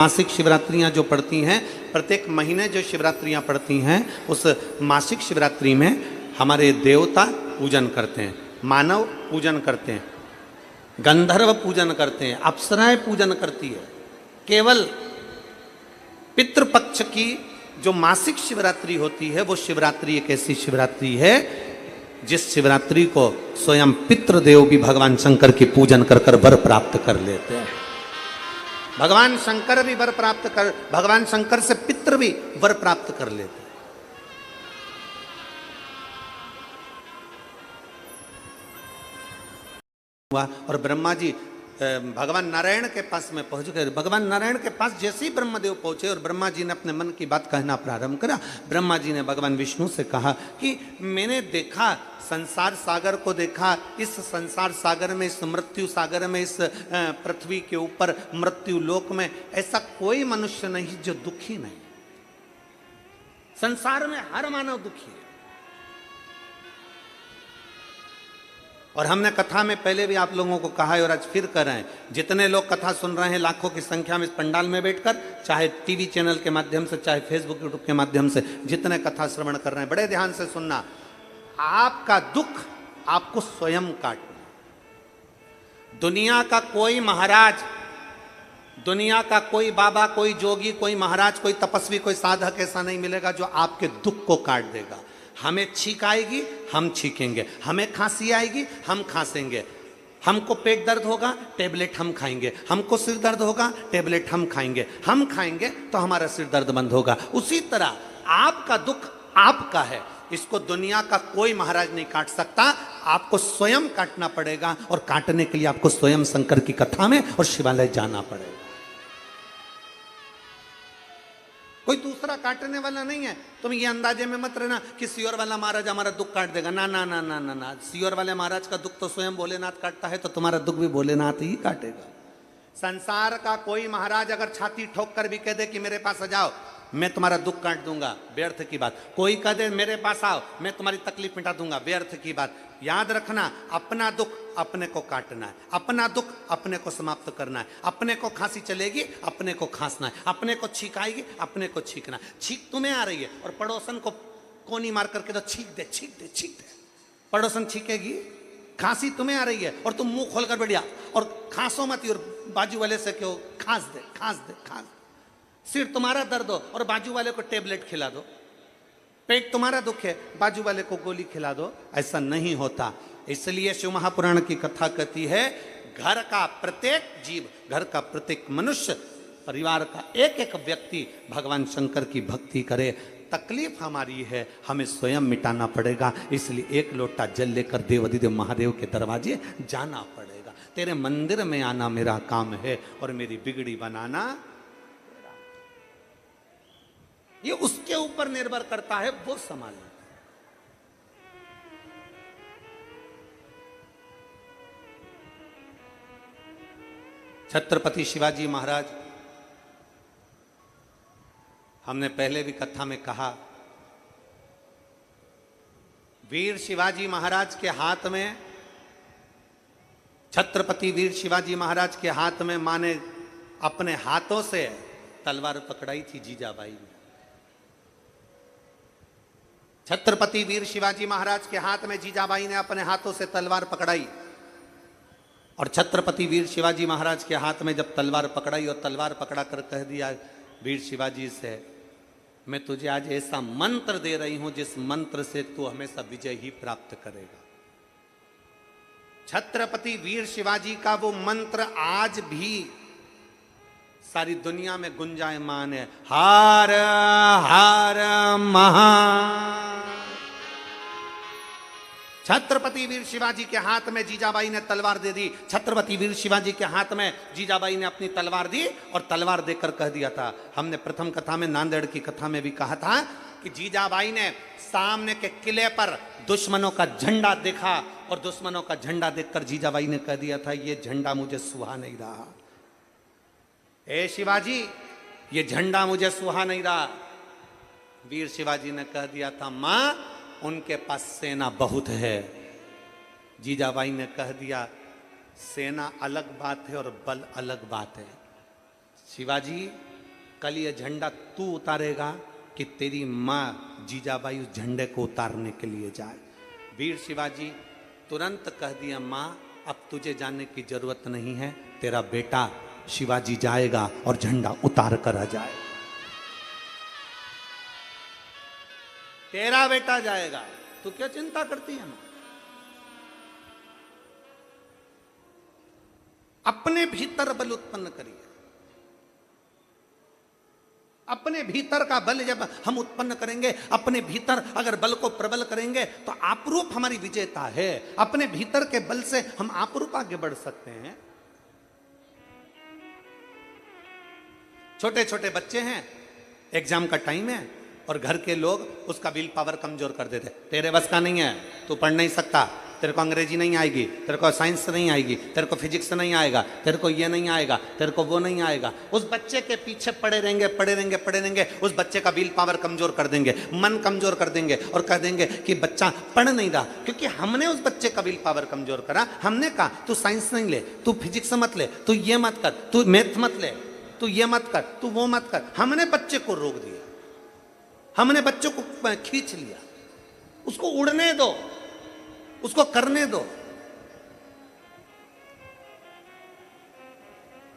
मासिक शिवरात्रियां जो पड़ती हैं, प्रत्येक महीने जो शिवरात्रियां पड़ती हैं, उस मासिक शिवरात्रि में हमारे देवता पूजन करते हैं, मानव पूजन करते हैं, गंधर्व पूजन करते हैं, अप्सराएं पूजन करती है। केवल पितृपक्ष की जो मासिक शिवरात्रि होती है, वो शिवरात्रि एक ऐसी शिवरात्रि है जिस शिवरात्रि को स्वयं पितृदेव भी भगवान शंकर की पूजन कर कर वर प्राप्त कर लेते हैं। भगवान शंकर भी वर प्राप्त कर, भगवान शंकर से पितृ भी वर प्राप्त कर लेते हैं। हुआ और ब्रह्मा जी भगवान नारायण के पास में पहुंच गए। भगवान नारायण के पास जैसे ही ब्रह्मदेव पहुंचे और ब्रह्मा जी ने अपने मन की बात कहना प्रारंभ करा, ब्रह्मा जी ने भगवान विष्णु से कहा कि मैंने देखा, संसार सागर को देखा, इस संसार सागर में, इस मृत्यु सागर में, इस पृथ्वी के ऊपर मृत्यु लोक में ऐसा कोई मनुष्य नहीं जो दुखी नहीं। संसार में हर मानव दुखी है। और हमने कथा में पहले भी आप लोगों को कहा है और आज फिर कर रहे हैं, जितने लोग कथा सुन रहे हैं लाखों की संख्या में इस पंडाल में बैठकर, चाहे टीवी चैनल के माध्यम से, चाहे फेसबुक यूट्यूब के माध्यम से, जितने कथा श्रवण कर रहे हैं, बड़े ध्यान से सुनना। आपका दुख आपको स्वयं काटना। दुनिया का कोई महाराज, दुनिया का कोई बाबा, कोई जोगी, कोई महाराज, कोई तपस्वी, कोई साधक ऐसा नहीं मिलेगा जो आपके दुख को काट देगा। हमें छींक आएगी, हम छींकेंगे, हमें खांसी आएगी, हम खांसेंगे, हमको पेट दर्द होगा, टेबलेट हम खाएंगे, हमको सिर दर्द होगा, टेबलेट हम खाएंगे तो हमारा सिर दर्द बंद होगा। उसी तरह आपका दुख आपका है, इसको दुनिया का कोई महाराज नहीं काट सकता, आपको स्वयं काटना पड़ेगा। और काटने के लिए आपको स्वयं शंकर की कथा में और शिवालय जाना पड़ेगा। कोई दूसरा काटने वाला नहीं है। तुम ये अंदाजे में मत रहना कि सियोर वाला महाराज हमारा दुख काट देगा। ना ना ना ना ना ना, सियोर वाले महाराज का दुख तो स्वयं भोलेनाथ काटता है, तो तुम्हारा दुख भी भोलेनाथ ही काटेगा। संसार का कोई महाराज अगर छाती ठोक कर भी कह दे कि मेरे पास आ जाओ, मैं तुम्हारा दुख काट दूंगा, व्यर्थ की बात। कोई कह दे मेरे पास आओ, मैं तुम्हारी तकलीफ मिटा दूंगा, व्यर्थ की बात। याद रखना, अपना दुख अपने को काटना है, अपना दुख अपने को समाप्त करना है। अपने को खांसी चलेगी, अपने को खांसना है, अपने को छींक आएगी, अपने को छींकना है। छींक तुम्हें आ रही है और पड़ोसन को कोनी मार करके तो छींक दे, छींक दे, छींक दे, पड़ोसन छींकेगी। खांसी तुम्हें आ रही है और तुम मुंह खोलकर बैठ जा और खांसो मत, और बाजू वाले से क्यों खांस दे, खांस दे, खांस। सिर तुम्हारा दर्द हो और बाजू वाले को टेबलेट खिला दो। पेट तुम्हारा दुख है, बाजू वाले को गोली खिला दो। ऐसा नहीं होता। इसलिए शिव महापुराण की कथा कहती है, घर का प्रत्येक जीव, घर का प्रत्येक मनुष्य, परिवार का एक एक व्यक्ति भगवान शंकर की भक्ति करे। तकलीफ हमारी है, हमें स्वयं मिटाना पड़ेगा। इसलिए एक लोटा जल लेकर देवाधिदेव महादेव के दरवाजे जाना पड़ेगा। तेरे मंदिर में आना मेरा काम है और मेरी बिगड़ी बनाना, ये उसके ऊपर निर्भर करता है, वो संभाल। छत्रपति शिवाजी महाराज, हमने पहले भी कथा में कहा, वीर शिवाजी महाराज के हाथ में, छत्रपति वीर शिवाजी महाराज के हाथ में मां ने अपने हाथों से तलवार पकड़ाई थी जीजाबाई ने। छत्रपति वीर शिवाजी महाराज के हाथ में जीजाबाई ने अपने हाथों से तलवार पकड़ाई। और छत्रपति वीर शिवाजी महाराज के हाथ में जब तलवार पकड़ाई और तलवार पकड़ा कर कह दिया वीर शिवाजी से, मैं तुझे आज ऐसा मंत्र दे रही हूं जिस मंत्र से तू हमेशा विजय ही प्राप्त करेगा। छत्रपति वीर शिवाजी का वो मंत्र आज भी सारी दुनिया में गुंजायमान है। हार हार महा। छत्रपति वीर शिवाजी के हाथ में जीजाबाई ने तलवार दे दी। छत्रपति वीर शिवाजी के हाथ में जीजाबाई ने अपनी तलवार दी और तलवार देकर कह दिया था, हमने प्रथम कथा में, नांदेड़ की कथा में भी कहा था कि जीजाबाई ने सामने के किले पर दुश्मनों का झंडा देखा और दुश्मनों का झंडा देखकर जीजाबाई ने कह दिया था, ये झंडा मुझे सुहा नहीं रहा। ए शिवाजी, ये झंडा मुझे सुहा नहीं रहा। वीर शिवाजी ने कह दिया था, मां उनके पास सेना बहुत है। जीजाबाई ने कह दिया, सेना अलग बात है और बल अलग बात है। शिवाजी कल ये झंडा तू उतारेगा कि तेरी माँ जीजाबाई उस झंडे को उतारने के लिए जाए। वीर शिवाजी तुरंत कह दिया, माँ अब तुझे जाने की जरूरत नहीं है, तेरा बेटा शिवाजी जाएगा और झंडा उतार कर आ जाए। तेरा बेटा जाएगा, तू क्या चिंता करती है? अपने भीतर बल उत्पन्न करिए। अपने भीतर का बल जब हम उत्पन्न करेंगे, अपने भीतर अगर बल को प्रबल करेंगे तो आपरूप हमारी विजेता है। अपने भीतर के बल से हम आपरूप आगे बढ़ सकते हैं। छोटे छोटे बच्चे हैं, एग्जाम का टाइम है और घर के लोग उसका विल पावर कमजोर कर देते। तेरे बस का नहीं है, तू पढ़ नहीं सकता, तेरे को अंग्रेजी नहीं आएगी, तेरे को साइंस नहीं आएगी, तेरे को फिजिक्स नहीं आएगा, तेरे को ये नहीं आएगा, तेरे को वो नहीं आएगा। उस बच्चे के पीछे पड़े रहेंगे, पड़े रहेंगे, पड़े रहेंगे। उस बच्चे का विल पावर कमजोर कर देंगे, मन कमजोर कर देंगे और कह देंगे कि बच्चा पढ़ नहीं रहा, क्योंकि हमने उस बच्चे का विल पावर कमजोर करा। हमने कहा तू साइंस नहीं ले, तू फिजिक्स मत ले, तू ये मत कर, तू मैथ मत ले, तू ये मत कर, तू वो मत कर। हमने बच्चे को रोक दिया, हमने बच्चों को खींच लिया। उसको उड़ने दो, उसको करने दो।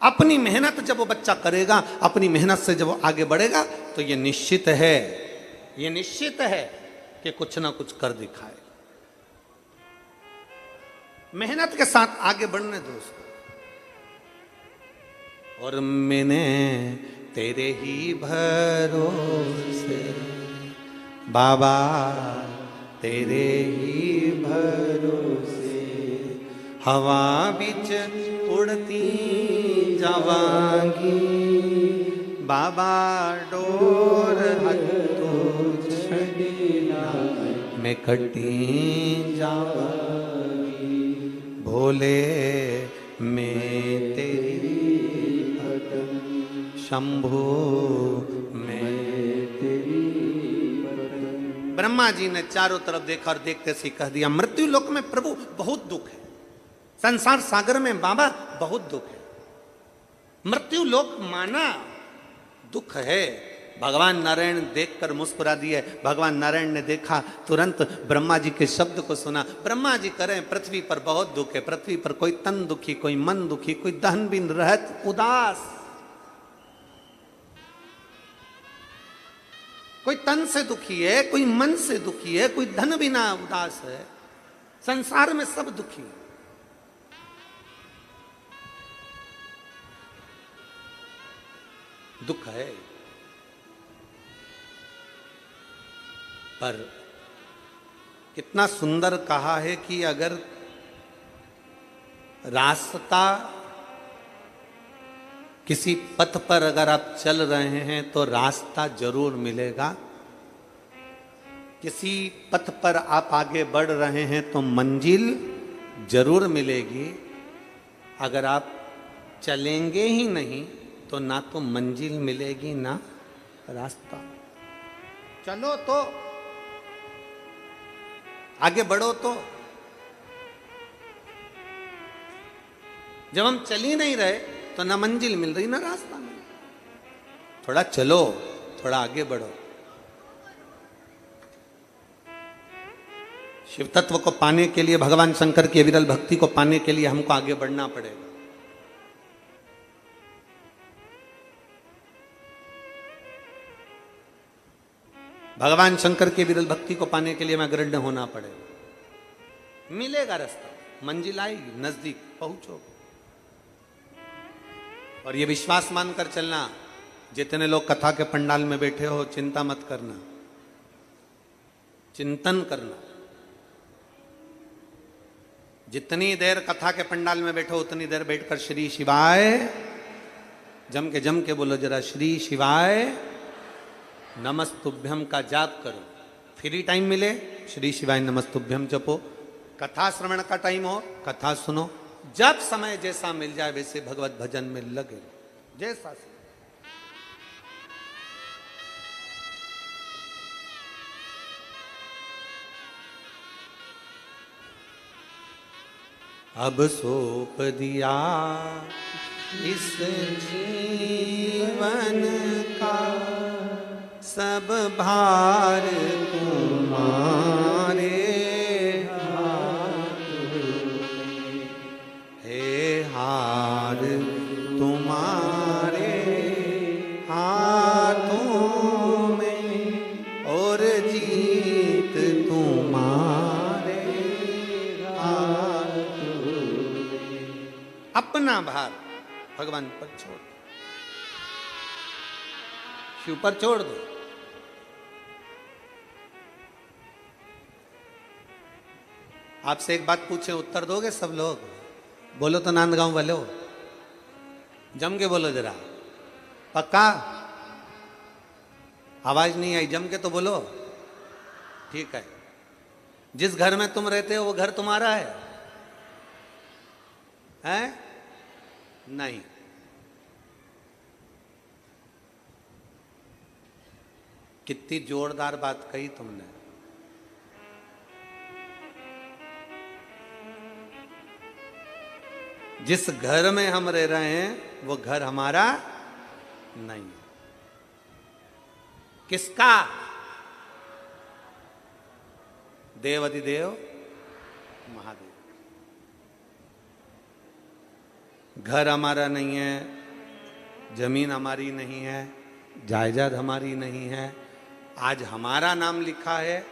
अपनी मेहनत जब वो बच्चा करेगा, अपनी मेहनत से जब वो आगे बढ़ेगा तो ये निश्चित है, ये निश्चित है कि कुछ ना कुछ कर दिखाए। मेहनत के साथ आगे बढ़ने दो उसको। और मैंने तेरे ही भरोसे बाबा, तेरे ही भरोसे हवा बिच उड़ती जावांगी बाबा, डोर हथों छड़ीना मैं कटी जावांगी। भोले मैं तेरी शंभु मैं तेरी। ब्रह्मा जी ने चारों तरफ देखा और देखते से कह दिया, मृत्यु लोक में प्रभु बहुत दुख है, संसार सागर में बाबा बहुत दुख है। मृत्यु लोक माना दुख है। भगवान नारायण देखकर मुस्कुरा दिए। भगवान नारायण ने देखा, तुरंत ब्रह्मा जी के शब्द को सुना। ब्रह्मा जी करें, पृथ्वी पर बहुत दुख है, पृथ्वी पर कोई तन दुखी, कोई मन दुखी, कोई दहन बिन रहत उदास। कोई तन से दुखी है, कोई मन से दुखी है, कोई धन बिना उदास है। संसार में सब दुखी है। दुख है, पर कितना सुंदर कहा है कि अगर रास्ता किसी पथ पर अगर आप चल रहे हैं तो रास्ता जरूर मिलेगा। किसी पथ पर आप आगे बढ़ रहे हैं तो मंजिल जरूर मिलेगी। अगर आप चलेंगे ही नहीं तो ना तो मंजिल मिलेगी ना रास्ता। चलो तो, आगे बढ़ो तो। जब हम चल ही नहीं रहे तो ना मंजिल मिल रही ना रास्ता मिल। थोड़ा चलो, थोड़ा आगे बढ़ो। शिव तत्व को पाने के लिए, भगवान शंकर की अविरल भक्ति को पाने के लिए हमको आगे बढ़ना पड़ेगा। भगवान शंकर की विरल भक्ति को पाने के लिए हमें अग्रण्य होना पड़ेगा। मिलेगा रास्ता, मंजिल आएगी, नजदीक पहुंचोगे। और ये विश्वास मानकर चलना, जितने लोग कथा के पंडाल में बैठे हो, चिंता मत करना, चिंतन करना। जितनी देर कथा के पंडाल में बैठो उतनी देर बैठकर श्री शिवाय जम के बोलो जरा, श्री शिवाय नमस्तुभ्यम का जाप करो। फ्री टाइम मिले श्री शिवाय नमस्तुभ्यम जपो। कथा श्रवण का टाइम हो, कथा सुनो। जब समय जैसा मिल जाए वैसे भगवत भजन में लगे, जैसा से। अब सौंप दिया इस जीवन सब भार तुम्हारे हे हार तुम्हारे हाथों में और जीत तुम्हारे हाथों में। अपना भार भगवान पर छोड़ दो, शिव पर छोड़ दो। आपसे एक बात पूछे, उत्तर दोगे सब लोग? बोलो तो नांदगांव वाले हो, जम के बोलो जरा, पक्का? आवाज नहीं आई, जम के तो बोलो। ठीक है। जिस घर में तुम रहते हो वो घर तुम्हारा है? हैं? नहीं। कितनी जोरदार बात कही तुमने। जिस घर में हम रह रहे हैं वो घर हमारा नहीं। किसका? देवाधिदेव महादेव। घर हमारा नहीं है, जमीन हमारी नहीं है, जायदाद हमारी नहीं है। आज हमारा नाम लिखा है,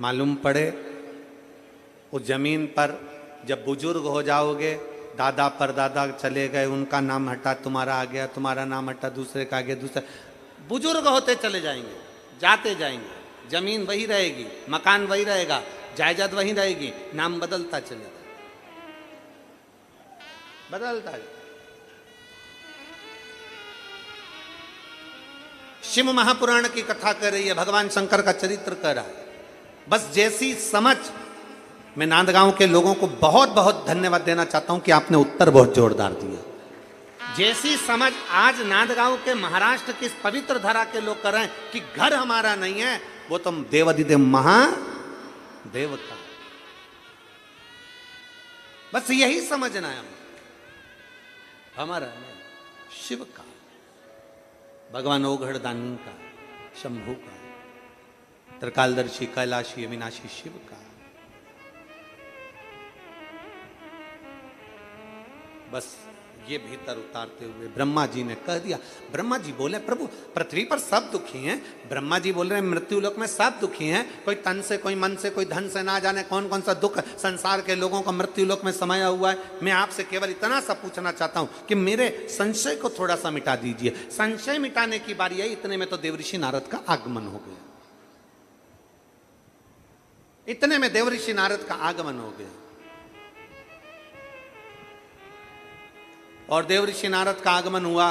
मालूम पड़े उस जमीन पर जब बुजुर्ग हो जाओगे, दादा परदादा चले गए, उनका नाम हटा, तुम्हारा आ गया, तुम्हारा नाम हटा, दूसरे का आ गया, दूसरे, बुजुर्ग होते चले जाएंगे, जाते जाएंगे, जमीन वही रहेगी, मकान वही रहेगा, जायदाद वही रहेगी, नाम बदलता चलेगा, बदलता है। शिव महापुराण की कथा कर रही है, भगवान शंकर का चरित्र कर रहा है। बस जैसी समझ, मैं नांदगांव के लोगों को बहुत बहुत धन्यवाद देना चाहता हूं कि आपने उत्तर बहुत जोरदार दिया। जैसी समझ आज नांदगांव के महाराष्ट्र की इस पवित्र धरा के लोग कर रहे हैं कि घर हमारा नहीं है, वो तो देवाधिदेव महादेव का। बस यही समझना है हमारा नहीं, शिव का, भगवान ओघड़दानी का, शंभू का, त्रिकालदर्शी कैलाशी अविनाशी शिव का। बस ये भीतर उतारते हुए ब्रह्मा जी ने कह दिया। ब्रह्मा जी बोले, प्रभु पृथ्वी पर सब दुखी हैं। ब्रह्मा जी बोल रहे हैं मृत्यु लोक में सब दुखी हैं, कोई तन से, कोई मन से, कोई धन से, ना जाने कौन कौन सा दुख संसार के लोगों का मृत्यु लोक में समाया हुआ है। मैं आपसे केवल इतना सा पूछना चाहता हूं कि मेरे संशय को थोड़ा सा मिटा दीजिए। संशय मिटाने की बारी आई, इतने में तो देवऋषि नारद का आगमन हो गया। इतने में देवऋषि नारद का आगमन हो गया। और देवऋषि नारद का आगमन हुआ,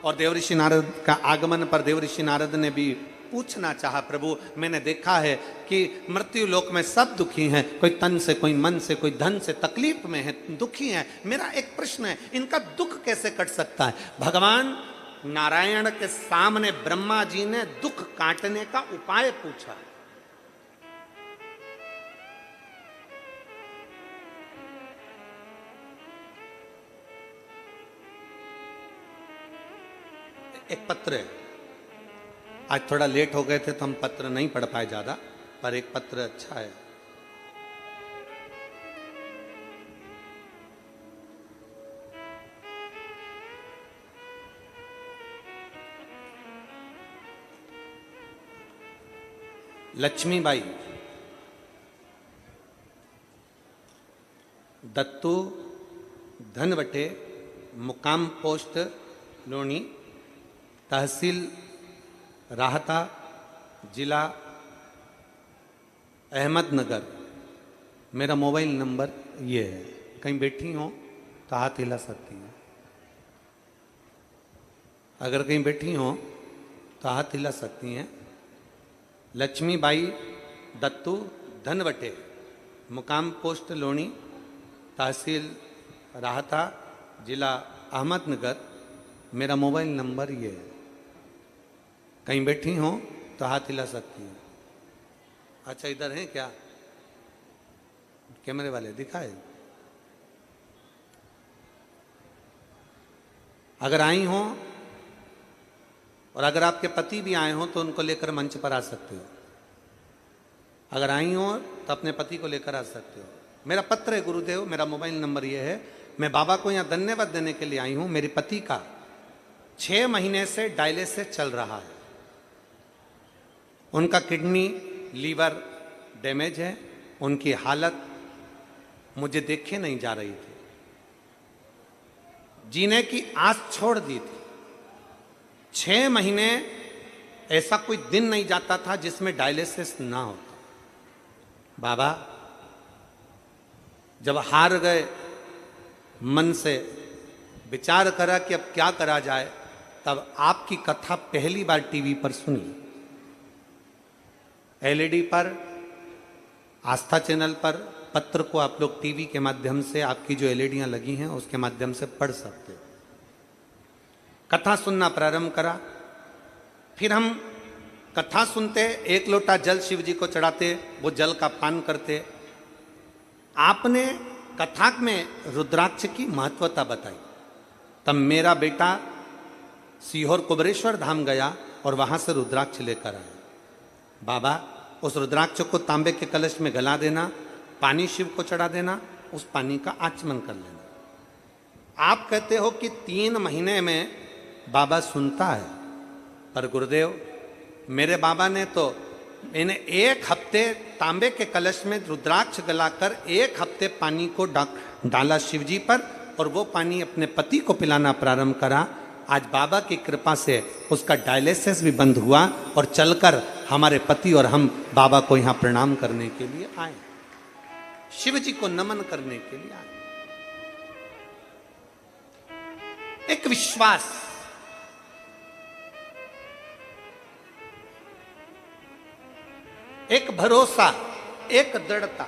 और देवऋषि नारद का आगमन पर देवऋषि नारद ने भी पूछना चाहा, प्रभु मैंने देखा है कि मृत्यु लोक में सब दुखी हैं, कोई तन से, कोई मन से, कोई धन से तकलीफ में है, दुखी हैं। मेरा एक प्रश्न है, इनका दुख कैसे कट सकता है? भगवान नारायण के सामने ब्रह्मा जी ने दुख काटने का उपाय पूछा। एक पत्र है, आज थोड़ा लेट हो गए थे तो हम पत्र नहीं पढ़ पाए ज्यादा, पर एक पत्र अच्छा है। लक्ष्मीबाई दत्तू धनवटे, मुकाम पोस्ट लोनी, तहसील राहता, जिला अहमदनगर। मेरा मोबाइल नंबर ये है, कहीं बैठी हो तो हाथ हिला सकती हैं। अगर कहीं बैठी हो तो हाथ हिला सकती हैं। लक्ष्मीबाई दत्तू धनवटे, मुकाम पोस्ट लोनी, तहसील राहता, जिला अहमदनगर। मेरा मोबाइल नंबर ये है, कहीं बैठी हो तो हाथ हिला सकती हैं। अच्छा इधर हैं क्या कैमरे वाले? दिखाए। अगर आई हो और अगर आपके पति भी आए हों तो उनको लेकर मंच पर आ सकते हो। अगर आई हो तो अपने पति को लेकर आ सकते हो। मेरा पत्र है गुरुदेव, मेरा मोबाइल नंबर ये है। मैं बाबा को यहाँ धन्यवाद देने के लिए आई हूँ। मेरे पति का 6 महीने से डायलिसिस चल रहा है। उनका किडनी लीवर डैमेज है। उनकी हालत मुझे देखे नहीं जा रही थी। जीने की आस छोड़ दी थी। 6 महीने ऐसा कोई दिन नहीं जाता था जिसमें डायलिसिस ना होता। बाबा जब हार गए, मन से विचार करा कि अब क्या करा जाए, तब आपकी कथा पहली बार टीवी पर सुनी। एलईडी पर, आस्था चैनल पर, पत्र को आप लोग टीवी के माध्यम से, आपकी जो एलईडियां लगी हैं उसके माध्यम से पढ़ सकते हो। कथा सुनना प्रारंभ करा। फिर हम कथा सुनते, 1 लोटा जल शिव जी को चढ़ाते, वो जल का पान करते। आपने कथा में रुद्राक्ष की महत्वता बताई। तब मेरा बेटा सीहोर कुबरेश्वर धाम गया और वहां से रुद्राक्ष लेकर आया। बाबा उस रुद्राक्ष को तांबे के कलश में गला देना, पानी शिव को चढ़ा देना, उस पानी का आचमन कर लेना। आप कहते हो कि 3 महीने में बाबा सुनता है, पर गुरुदेव मेरे बाबा ने तो इन्हें 1 हफ्ते तांबे के कलश में रुद्राक्ष गलाकर 1 हफ्ते पानी को डाला शिव जी पर, और वो पानी अपने पति को पिलाना प्रारंभ करा। आज बाबा की कृपा से उसका डायलिसिस भी बंद हुआ और चलकर हमारे पति और हम बाबा को यहाँ प्रणाम करने के लिए आए, शिव जी को नमन करने के लिए आए। एक विश्वास, एक भरोसा, एक दृढ़ता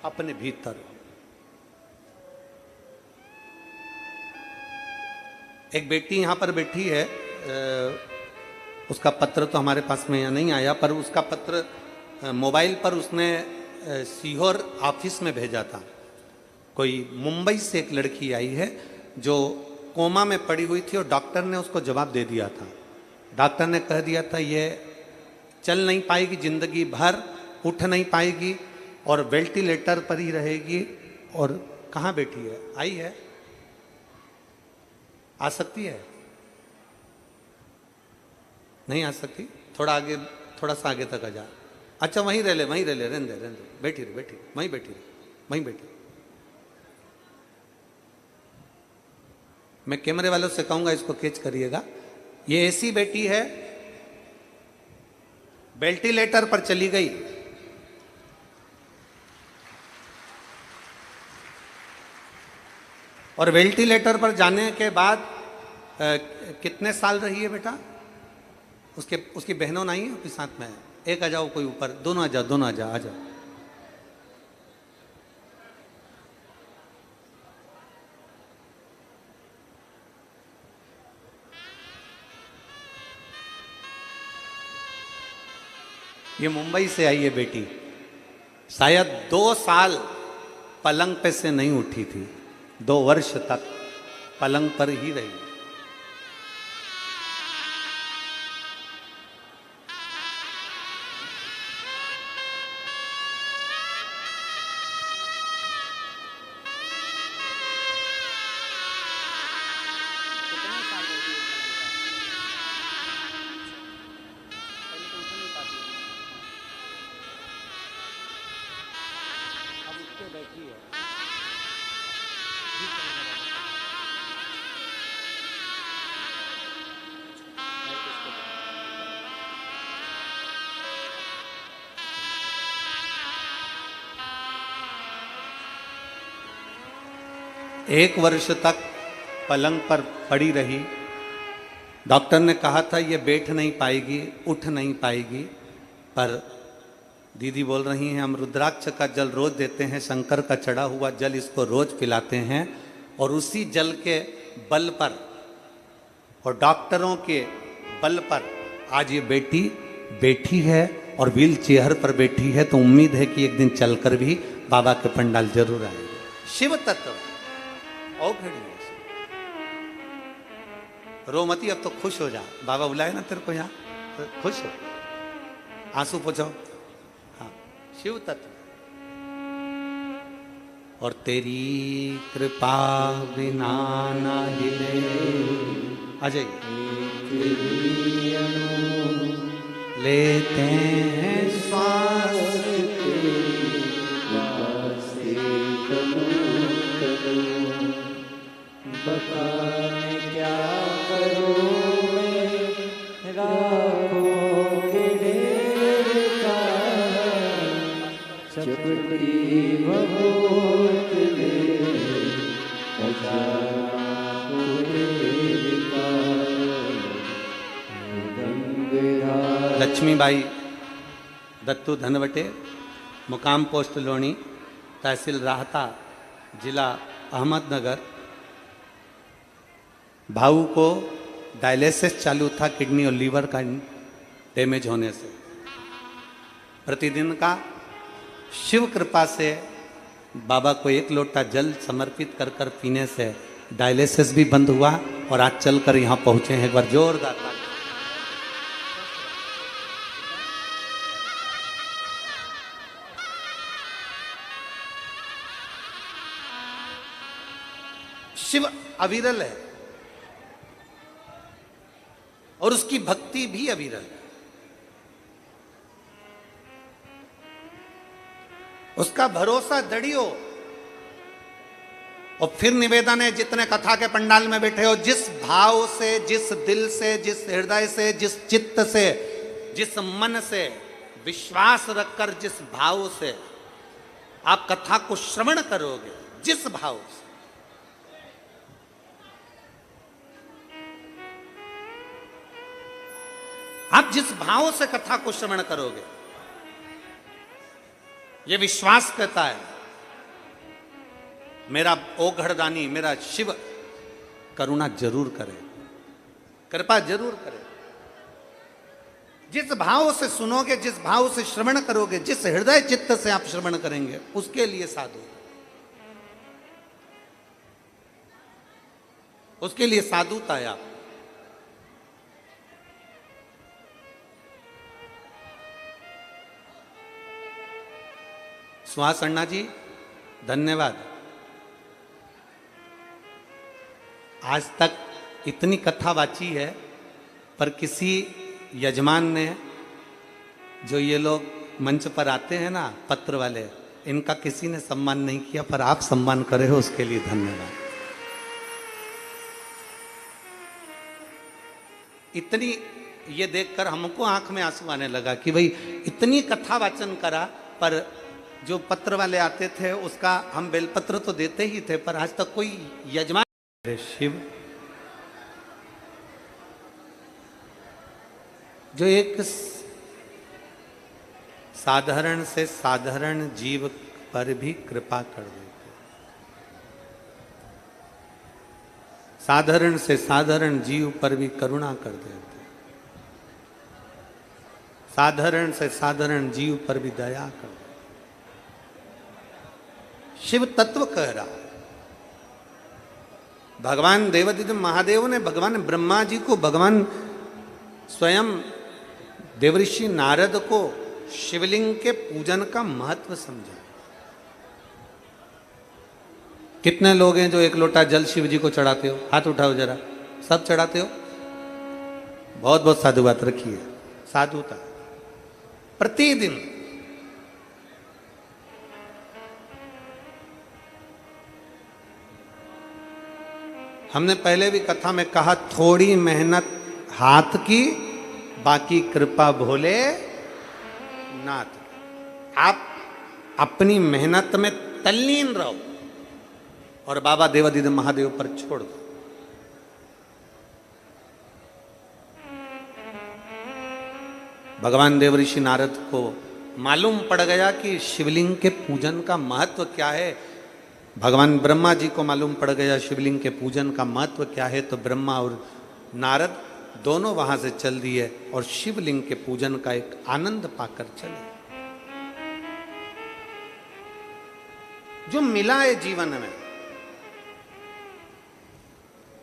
अपने भीतर। एक बेटी यहां पर बैठी है, उसका पत्र तो हमारे पास में यहाँ नहीं आया, पर उसका पत्र मोबाइल पर उसने सीहोर ऑफिस में भेजा था। कोई मुंबई से एक लड़की आई है जो कोमा में पड़ी हुई थी और डॉक्टर ने उसको जवाब दे दिया था। डॉक्टर ने कह दिया था ये चल नहीं पाएगी जिंदगी भर, उठ नहीं पाएगी और वेंटिलेटर पर ही रहेगी। और कहाँ बैठी है? आई है? आ सकती है? नहीं आ सकती? थोड़ा आगे, थोड़ा सा आगे तक आ जा। अच्छा वहीं रह ले, वहीं रह ले, रहने दे, रहने दे, बैठी रहे, बैठी वहीं बैठी रहे, वहीं बैठी। मैं कैमरे वालों से कहूंगा इसको कैच करिएगा। ये ऐसी बेटी है, वेंटिलेटर पर चली गई, और वेंटिलेटर पर जाने के बाद कितने साल रही है बेटा? उसकी बहनों नहीं है उसके साथ में? एक आ जाओ, कोई ऊपर, दोनों आ जाओ, दोनों आ जाओ, आ जाओ। ये मुंबई से आई है बेटी, शायद 2 साल पलंग पे से नहीं उठी थी, 2 वर्ष तक पलंग पर ही रही। एक वर्ष तक पलंग पर पड़ी रही। डॉक्टर ने कहा था ये बैठ नहीं पाएगी, उठ नहीं पाएगी, पर दीदी बोल रही हैं हम रुद्राक्ष का जल रोज देते हैं, शंकर का चढ़ा हुआ जल इसको रोज पिलाते हैं, और उसी जल के बल पर और डॉक्टरों के बल पर आज ये बेटी बैठी है और व्हील चेयर पर बैठी है। तो उम्मीद है कि एक दिन चलकर भी बाबा के पंडाल जरूर आएंगे। शिव तत्व और घड़ी रो मती, अब तो खुश हो जा, बाबा बुलाए ना तेरे को यहाँ, तो खुश हो, आंसू पोछो। हाँ, शिव तत्व। और तेरी कृपा बिना ना हिले, आ जाइए, लेते हैं श्वास बताने क्या करूं मैं, राखों के ढेर का चपटी बहुत में हजारों ढेर का गंगेरा। लक्ष्मीबाई दत्तू धनवटे, मुकाम पोस्ट लोणी, तहसील राहता, जिला अहमदनगर। भाऊ को डायलिसिस चालू था किडनी और लीवर का डैमेज होने से। प्रतिदिन का शिव कृपा से बाबा को 1 लोटा जल समर्पित कर कर पीने से डायलिसिस भी बंद हुआ और आज चलकर यहाँ पहुंचे हैं। एक बार जोरदार ताली। शिव अविरल है और उसकी भक्ति भी अविरल है। उसका भरोसा दृढ़ हो। और फिर निवेदन है, जितने कथा के पंडाल में बैठे हो, जिस भाव से, जिस दिल से, जिस हृदय से, जिस चित्त से, जिस मन से विश्वास रखकर, जिस भाव से आप कथा को श्रवण करोगे, जिस भाव से, आप जिस भाव से कथा को श्रवण करोगे, यह विश्वास करता है मेरा ओघड़दानी, मेरा शिव करुणा जरूर करे, कृपा जरूर करे। जिस भाव से सुनोगे, जिस भाव से श्रवण करोगे, जिस हृदय चित्त से आप श्रवण करेंगे, उसके लिए साधु, उसके लिए साधुता है। आप सुहास अन्ना जी, धन्यवाद। आज तक इतनी कथा वाची है, पर किसी यजमान ने, जो ये लोग मंच पर आते हैं ना, पत्र वाले, इनका किसी ने सम्मान नहीं किया, पर आप सम्मान करे हो, उसके लिए धन्यवाद। इतनी, ये देखकर हमको आंख में आंसू आने लगा कि भाई इतनी कथा वाचन करा, पर जो पत्र वाले आते थे उसका हम बेलपत्र तो देते ही थे, पर आज तक कोई यजमान। शिव जो एक साधारण से साधारण जीव पर भी कृपा कर देते, साधारण से साधारण जीव पर भी करुणा कर देते, साधारण से साधारण जीव पर भी दया कर देते। शिव तत्व कह रहा है। भगवान देवादिदेव महादेव ने भगवान ब्रह्मा जी को, भगवान स्वयं देवऋषि नारद को शिवलिंग के पूजन का महत्व समझा। कितने लोग हैं जो 1 लोटा जल शिव जी को चढ़ाते हो? हाथ उठाओ जरा। सब चढ़ाते हो? बहुत बहुत साधु बात रखी है, साधुता। प्रतिदिन हमने पहले भी कथा में कहा, थोड़ी मेहनत हाथ की, बाकी कृपा भोले नाथ। आप अपनी मेहनत में तल्लीन रहो और बाबा देवादिदेव महादेव पर छोड़ दो। भगवान देवऋषि नारद को मालूम पड़ गया कि शिवलिंग के पूजन का महत्व क्या है। भगवान ब्रह्मा जी को मालूम पड़ गया शिवलिंग के पूजन का महत्व क्या है, तो ब्रह्मा और नारद दोनों वहां से चल दिए और शिवलिंग के पूजन का एक आनंद पाकर चले। जो मिला है जीवन में,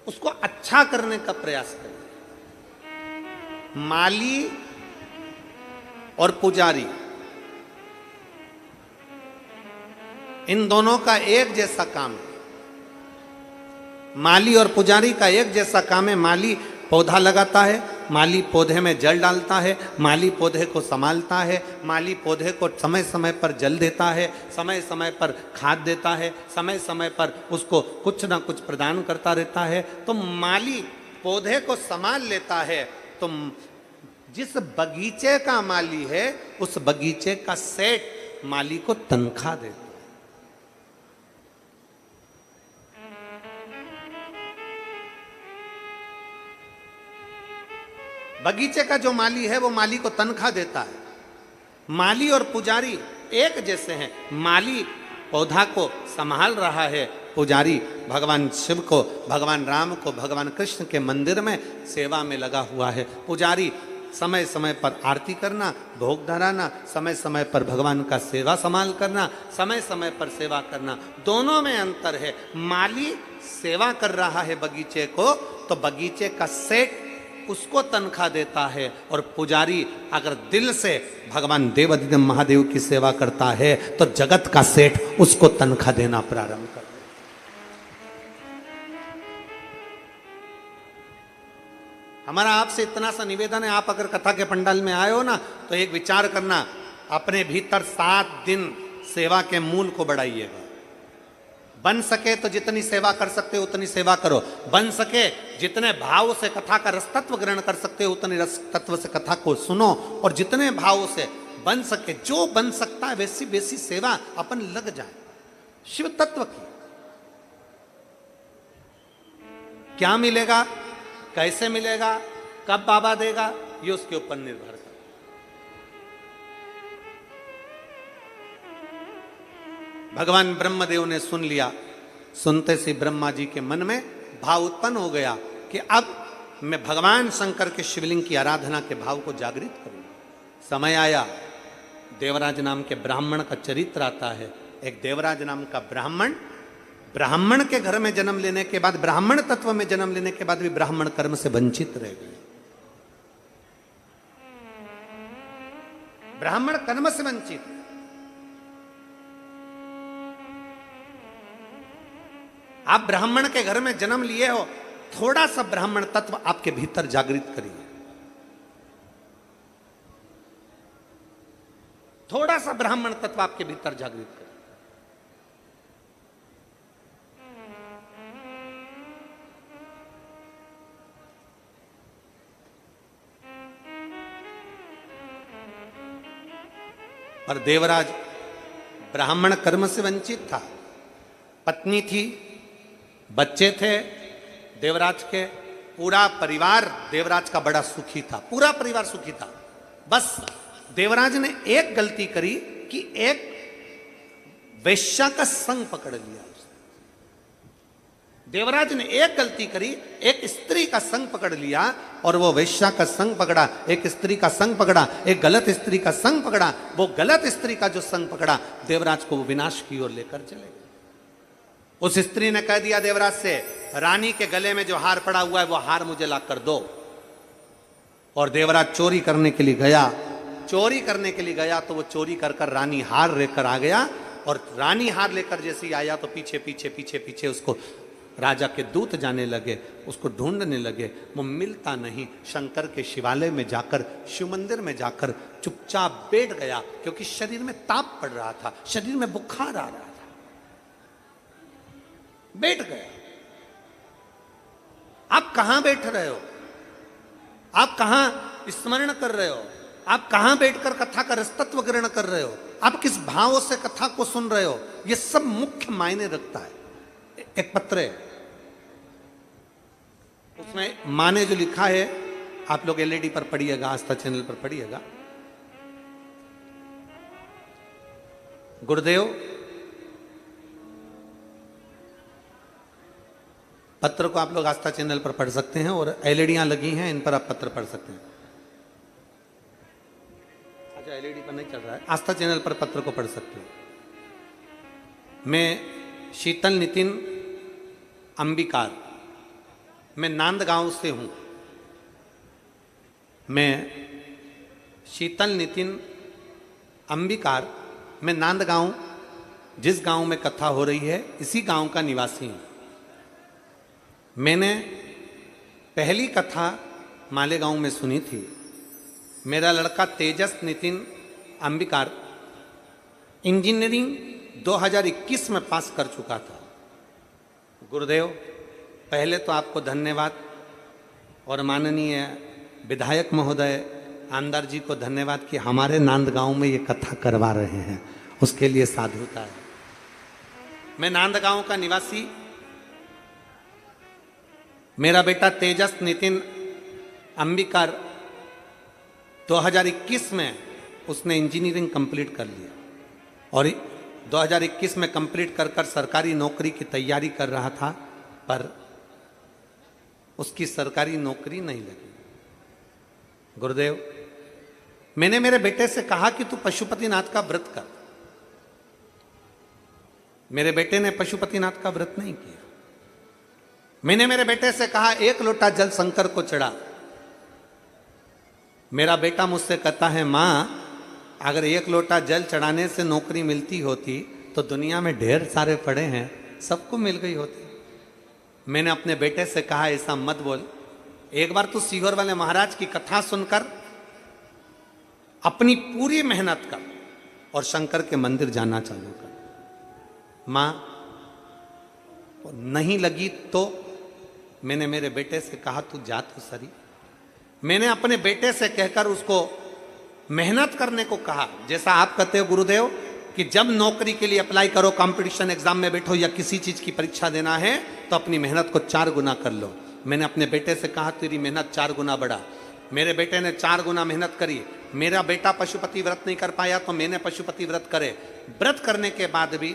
उसको अच्छा करने का प्रयास करिए। माली और पुजारी, इन दोनों का एक जैसा काम है। माली और पुजारी का एक जैसा काम है। माली पौधा लगाता है, माली पौधे में जल डालता है, माली पौधे को संभालता है, माली पौधे को समय समय पर जल देता है, समय समय पर खाद देता है, समय समय पर उसको कुछ ना कुछ प्रदान करता रहता है। तो माली पौधे को संभाल लेता है। तो जिस बगीचे का माली है, उस बगीचे का सेठ माली को तनख्वाह देता है। बगीचे का जो माली है वो माली को तनख्वाह देता है। माली और पुजारी एक जैसे हैं। माली पौधा को संभाल रहा है, पुजारी भगवान शिव को, भगवान राम को, भगवान कृष्ण के मंदिर में सेवा में लगा हुआ है। पुजारी समय समय पर आरती करना, भोग धराना, समय समय पर भगवान का सेवा संभाल करना, समय समय पर सेवा करना, दोनों में अंतर है। माली सेवा कर रहा है बगीचे को, तो बगीचे का सेठ उसको तनख्वाह देता है। और पुजारी अगर दिल से भगवान देवाधिदेव महादेव की सेवा करता है तो जगत का सेठ उसको तनख्वाह देना प्रारंभ कर देता। हमारा आपसे इतना सा निवेदन है, आप अगर कथा के पंडाल में आए हो ना, तो एक विचार करना, अपने भीतर 7 दिन सेवा के मूल को बढ़ाइएगा। बन सके तो जितनी सेवा कर सकते हो उतनी सेवा करो। बन सके जितने भाव से कथा का रस तत्व ग्रहण कर सकते हो उतने रस तत्व से कथा को सुनो। और जितने भाव से बन सके, जो बन सकता है वैसी वैसी सेवा अपन लग जाए शिव तत्व की। क्या मिलेगा, कैसे मिलेगा, कब बाबा देगा, ये उसके ऊपर निर्भर करता है। भगवान ब्रह्मदेव ने सुन लिया। सुनते से ब्रह्मा जी के मन में भाव उत्पन्न हो गया कि अब मैं भगवान शंकर के शिवलिंग की आराधना के भाव को जागृत करूंगा। समय आया, देवराज नाम के ब्राह्मण का चरित्र आता है। एक देवराज नाम का ब्राह्मण के घर में जन्म लेने के बाद, ब्राह्मण तत्व में जन्म लेने के बाद भी ब्राह्मण कर्म से वंचित रह गए। ब्राह्मण कर्म से वंचित। आप ब्राह्मण के घर में जन्म लिए हो, थोड़ा सा ब्राह्मण तत्व आपके भीतर जागृत करिए। थोड़ा सा ब्राह्मण तत्व आपके भीतर जागृत करिए। और देवराज ब्राह्मण कर्म से वंचित था। पत्नी थी, बच्चे थे देवराज के, पूरा परिवार देवराज का बड़ा सुखी था, पूरा परिवार सुखी था। बस देवराज ने एक गलती करी कि एक वेश्या का संग पकड़ लिया। देवराज ने एक गलती करी, एक स्त्री का संग पकड़ लिया, और वो वेश्या का संग पकड़ा, एक स्त्री का संग पकड़ा, एक गलत स्त्री का संग पकड़ा। वो गलत स्त्री का जो संग पकड़ा, देवराज को वो विनाश की ओर लेकर चले गए। उस स्त्री ने कह दिया देवराज से, रानी के गले में जो हार पड़ा हुआ है वो हार मुझे ला कर दो। और देवराज चोरी करने के लिए गया। चोरी करने के लिए गया तो वो चोरी कर कर रानी हार लेकर आ गया। और रानी हार लेकर जैसे ही आया तो पीछे पीछे पीछे पीछे उसको राजा के दूत जाने लगे, उसको ढूंढने लगे। वो मिलता नहीं। शंकर के शिवालय में जाकर, शिव मंदिर में जाकर चुपचाप बैठ गया, क्योंकि शरीर में ताप पड़ रहा था, शरीर में बुखार आ रहा था। बैठ गया। आप कहां बैठ रहे हो, आप कहां स्मरण कर रहे हो, आप कहां बैठकर कथा का रसतत्व ग्रहण कर रहे हो, आप किस भाव से कथा को सुन रहे हो, यह सब मुख्य मायने रखता है। एक पत्र है, उसमें माँ ने जो लिखा है, आप लोग एलईडी पर पढ़िएगा, आस्था चैनल पर पढ़िएगा। गुरुदेव पत्र को आप लोग आस्था चैनल पर पढ़ सकते हैं, और एलईडियां लगी हैं, इन पर आप पत्र पढ़ सकते हैं। अच्छा, एलईडी पर नहीं चल रहा है, आस्था चैनल पर पत्र को पढ़ सकते हैं। मैं शीतल नितिन अंबिकार मैं नांदगांव से हूं। मैं शीतल नितिन अंबिकार, मैं नांदगांव, जिस गांव में कथा हो रही है इसी गांव का निवासी हूं। मैंने पहली कथा मालेगांव में सुनी थी। मेरा लड़का तेजस नितिन अंबिकार इंजीनियरिंग 2021 में पास कर चुका था। गुरुदेव, पहले तो आपको धन्यवाद और माननीय विधायक महोदय आमदार जी को धन्यवाद कि हमारे नांदगांव में ये कथा करवा रहे हैं, उसके लिए साधुता है। मैं नांदगांव का निवासी, मेरा बेटा तेजस नितिन अंबिकार 2021 में उसने इंजीनियरिंग कंप्लीट कर लिया और 2021 में कंप्लीट कर कर सरकारी नौकरी की तैयारी कर रहा था, पर उसकी सरकारी नौकरी नहीं लगी। गुरुदेव, मैंने मेरे बेटे से कहा कि तू पशुपतिनाथ का व्रत कर। मेरे बेटे ने पशुपतिनाथ का व्रत नहीं किया। मैंने मेरे बेटे से कहा 1 लोटा जल शंकर को चढ़ा। मेरा बेटा मुझसे कहता है, मां, अगर 1 लोटा जल चढ़ाने से नौकरी मिलती होती तो दुनिया में ढेर सारे पड़े हैं, सबको मिल गई होती। मैंने अपने बेटे से कहा, ऐसा मत बोल, एक बार तू सीहोर वाले महाराज की कथा सुनकर अपनी पूरी मेहनत कर और शंकर के मंदिर जाना चालू कर। मां नहीं लगी तो मैंने मेरे बेटे से कहा, तू जा तो सही। मैंने अपने बेटे से कहकर उसको मेहनत करने को कहा। जैसा आप कहते हो गुरुदेव कि जब नौकरी के लिए अप्लाई करो, कंपटीशन एग्जाम में बैठो या किसी चीज की परीक्षा देना है तो अपनी मेहनत को 4 गुना कर लो। मैंने अपने बेटे से कहा, तेरी मेहनत 4 गुना बढ़ा। मेरे बेटे ने 4 गुना मेहनत करी। मेरा बेटा पशुपति व्रत नहीं कर पाया तो मैंने पशुपति व्रत करे। व्रत करने के बाद भी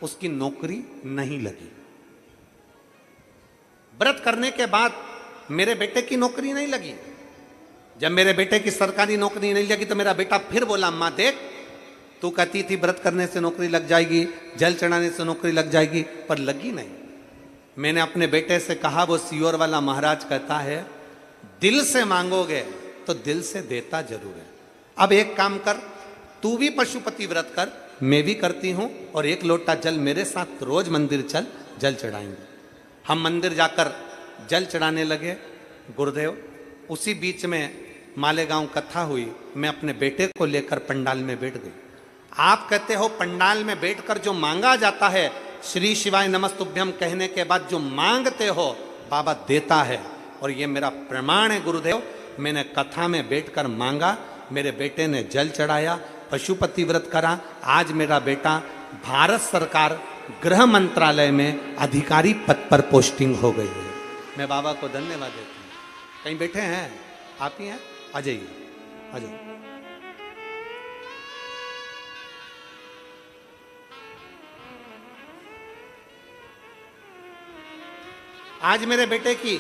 उसकी नौकरी नहीं लगी। व्रत करने के बाद मेरे बेटे की नौकरी नहीं लगी। जब मेरे बेटे की सरकारी नौकरी नहीं लगी तो मेरा बेटा फिर बोला, मां देख, तू कहती थी व्रत करने से नौकरी लग जाएगी, जल चढ़ाने से नौकरी लग जाएगी, पर लगी नहीं। मैंने अपने बेटे से कहा, वो सीहोर वाला महाराज कहता है, दिल से मांगोगे तो दिल से देता जरूर है। अब एक काम कर, तू भी पशुपति व्रत कर, मैं भी करती हूं, और 1 लोटा जल मेरे साथ रोज मंदिर चल, जल चढ़ाएंगे। हम मंदिर जाकर जल चढ़ाने लगे। गुरुदेव, उसी बीच में मालेगांव कथा हुई। मैं अपने बेटे को लेकर पंडाल में बैठ गई। आप कहते हो पंडाल में बैठकर जो मांगा जाता है, श्री शिवाय नमस्तुभ्यम कहने के बाद जो मांगते हो बाबा देता है, और ये मेरा प्रमाण है गुरुदेव। मैंने कथा में बैठकर मांगा, मेरे बेटे ने जल चढ़ाया, पशुपति व्रत करा। आज मेरा बेटा भारत सरकार गृह मंत्रालय में अधिकारी पद पर पोस्टिंग हो गई है। मैं बाबा को धन्यवाद देता हूँ। कहीं बैठे हैं? आप ही हैं? आ जाइए, आ जाइए। आज मेरे बेटे की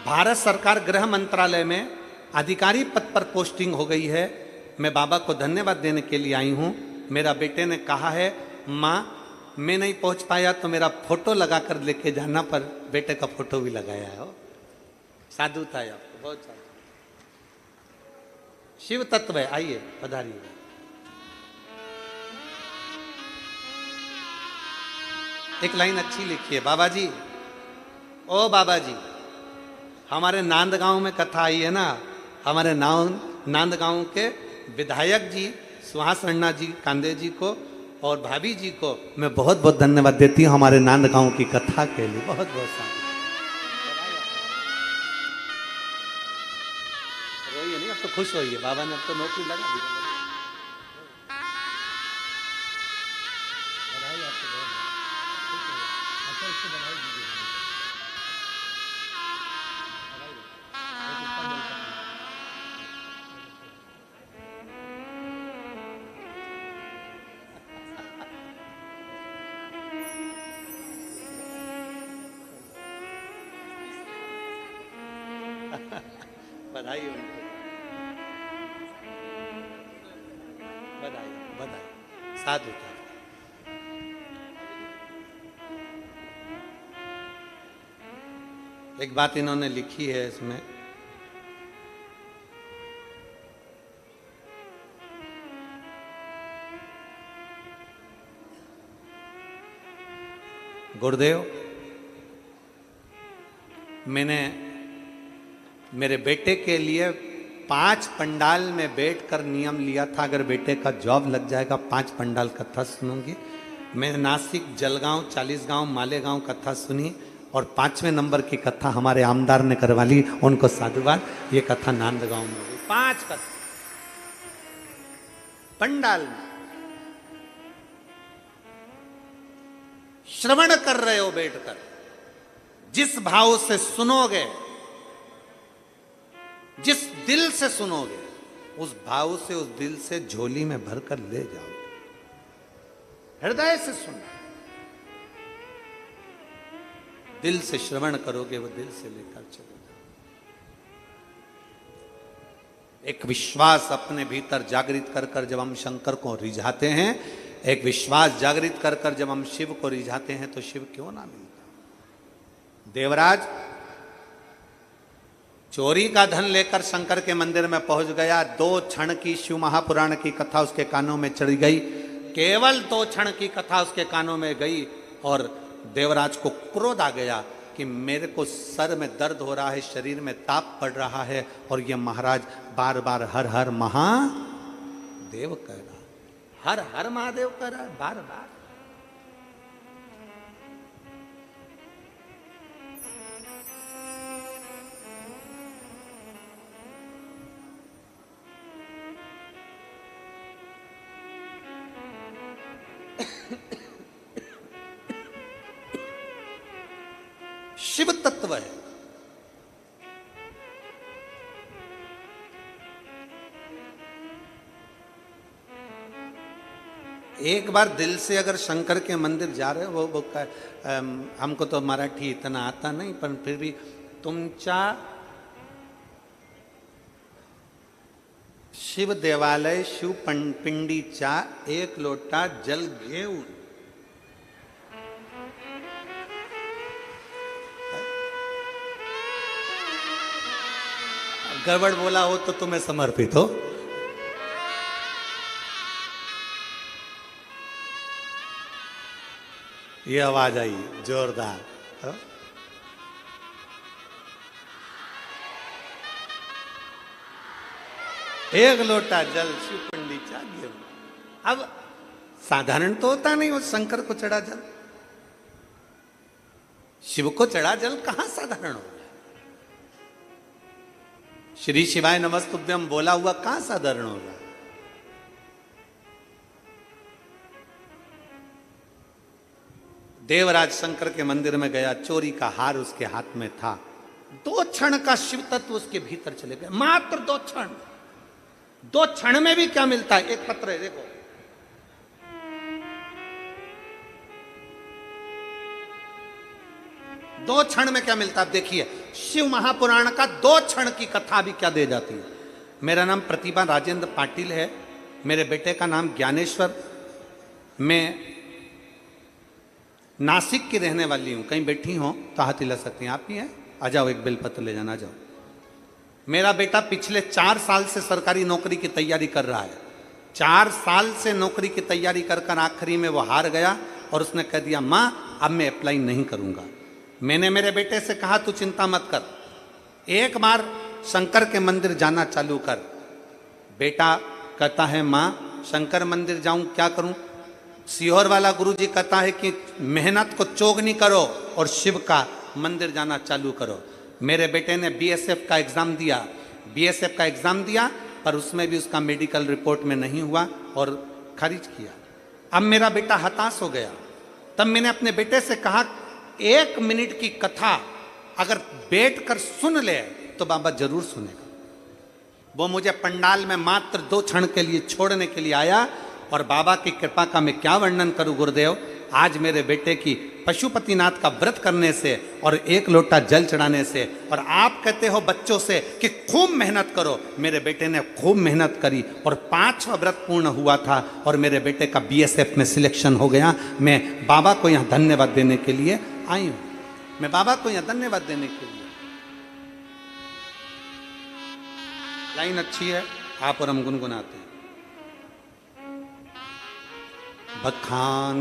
भारत सरकार गृह मंत्रालय में अधिकारी पद पर पोस्टिंग हो गई है। मैं बाबा को धन्यवाद देने के लिए आई हूं। मेरा बेटे ने कहा है, मां, मैं नहीं पहुंच पाया तो मेरा फोटो लगाकर लेके जाना, पर बेटे का फोटो भी लगाया है। साधु था आपको, बहुत साधु। शिव तत्व है, आइए पधारिए। एक लाइन अच्छी लिखी है, बाबा जी, ओ बाबा जी, हमारे नांदगांव में कथा आई है ना, हमारे नांदगांव के विधायक जी सुहास रन्ना जी कांदे जी को और भाभी जी को मैं बहुत बहुत धन्यवाद देती हूँ हमारे नांदगांव की कथा के लिए। बहुत बहुत सारा रोइए नहीं, अब तो खुश होइए, बाबा ने अब तो नौकरी लगा दी। बधाई उनको, बधाई बधाई, साधु था। एक बात इन्होंने लिखी है इसमें, गुरुदेव मैंने मेरे बेटे के लिए 5 पंडाल में बैठकर नियम लिया था, अगर बेटे का जॉब लग जाएगा 5 पंडाल कथा सुनूंगी। मैंने नासिक, जलगांव, 40 गांव, मालेगांव कथा सुनी और 5वें नंबर की कथा हमारे आमदार ने करवा ली, उनको साधुवाद। ये कथा नांदगांव में हुई। 5 कथा पंडाल में श्रवण कर रहे हो बैठकर, जिस भाव से सुनोगे, जिस दिल से सुनोगे, उस भाव से, उस दिल से झोली में भरकर ले जाओगे। हृदय से सुनना, दिल से श्रवण करोगे, वो दिल से लेकर चले जाओ। एक विश्वास अपने भीतर जागृत कर कर जब हम शंकर को रिझाते हैं, एक विश्वास जागृत कर कर जब हम शिव को रिझाते हैं, तो शिव क्यों ना मिलता। देवराज चोरी का धन लेकर शंकर के मंदिर में पहुंच गया। 2 क्षण की शिव महापुराण की कथा उसके कानों में चढ़ गई। केवल 2 क्षण की कथा उसके कानों में गई और देवराज को क्रोध आ गया कि मेरे को सर में दर्द हो रहा है, शरीर में ताप पड़ रहा है और ये महाराज बार बार हर हर महादेव कह रहा है, हर हर महादेव कह रहा है बार बार। शिव तत्व है। एक बार दिल से अगर शंकर के मंदिर जा रहे हो, वो हमको तो मराठी इतना आता नहीं, पर फिर भी तुमच्या शिव देवालय शिव पिंडीचा 1 लोटा जल घेऊन गड़बड़ बोला हो तो तुम्हें समर्पित हो। ये आवाज आई जोरदार। तो? एक लोटा जल शिव पंडित घेऊन। अब साधारण तो होता नहीं, वो शंकर को चढ़ा जल, शिव को चढ़ा जल कहां साधारण हो। श्री शिवाय नमस्तुभ्यम बोला हुआ कहां साधारण होगा। देवराज शंकर के मंदिर में गया, चोरी का हार उसके हाथ में था। 2 क्षण का शिव तत्व उसके भीतर चले गए, मात्र 2 क्षण। 2 क्षण में भी क्या मिलता है। एक पत्र है देखो, दो क्षण में क्या मिलता है। आप देखिए, शिव महापुराण का 2 क्षण की कथा भी क्या दे जाती है। मेरा नाम प्रतिभा राजेंद्र पाटिल है, मेरे बेटे का नाम ज्ञानेश्वर। मैं नासिक की रहने वाली हूँ। कहीं बैठी हो तो हाथ हिला सकती हैं। आप ही हैं, आ जाओ, एक बेलपत्र ले जाना, आ जाओ। मेरा बेटा पिछले 4 साल से सरकारी नौकरी की तैयारी कर रहा है। 4 साल से नौकरी की तैयारी कर कर आखिरी में वो हार गया और उसने कह दिया, माँ अब मैं अप्लाई नहीं करूँगा। मैंने मेरे बेटे से कहा, तू चिंता मत कर, एक बार शंकर के मंदिर जाना चालू कर। बेटा कहता है, माँ शंकर मंदिर जाऊं, क्या करूं। सीहोर वाला गुरुजी कहता है कि मेहनत को चोगनी करो और शिव का मंदिर जाना चालू करो। मेरे बेटे ने बीएसएफ का एग्जाम दिया। बीएसएफ का एग्जाम दिया, पर उसमें भी उसका मेडिकल रिपोर्ट में नहीं हुआ और खारिज किया। अब मेरा बेटा हताश हो गया। तब मैंने अपने बेटे से कहा, 1 मिनट की कथा अगर बैठकर सुन ले तो बाबा जरूर सुनेगा। वो मुझे पंडाल में मात्र 2 क्षण के लिए छोड़ने के लिए आया और बाबा की कृपा का मैं क्या वर्णन करूं गुरुदेव। आज मेरे बेटे की पशुपतिनाथ का व्रत करने से और 1 लोटा जल चढ़ाने से, और आप कहते हो बच्चों से कि खूब मेहनत करो, मेरे बेटे ने खूब मेहनत करी और 5वां व्रत पूर्ण हुआ था और मेरे बेटे का बीएसएफ में सिलेक्शन हो गया। मैं बाबा को यहाँ धन्यवाद देने के लिए आई हूँ। मैं बाबा को यहाँ धन्यवाद देने के लिए। लाइन अच्छी है, आप और हम गुनगुनाते हैं। बखान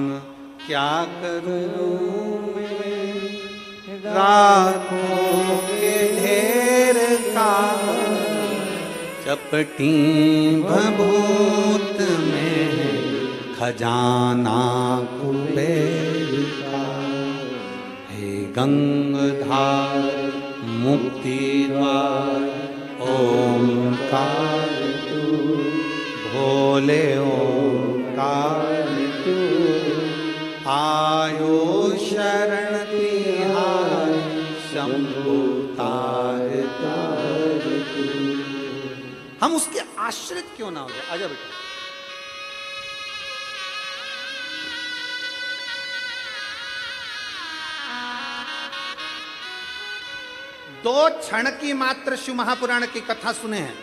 क्या करूं मैं राखों के ढेर का, चपटी भभूत में खजाना कुबेर का। हे गंगाधार मुक्ति द्वार ओंकार तू, भोले ओंकार तू, आयो शरण तिहार शंभु तार तार तू। हम उसके आश्रित क्यों ना हो जाए? आजा बेटा। दो क्षण की मात्र शिव महापुराण की कथा सुने हैं।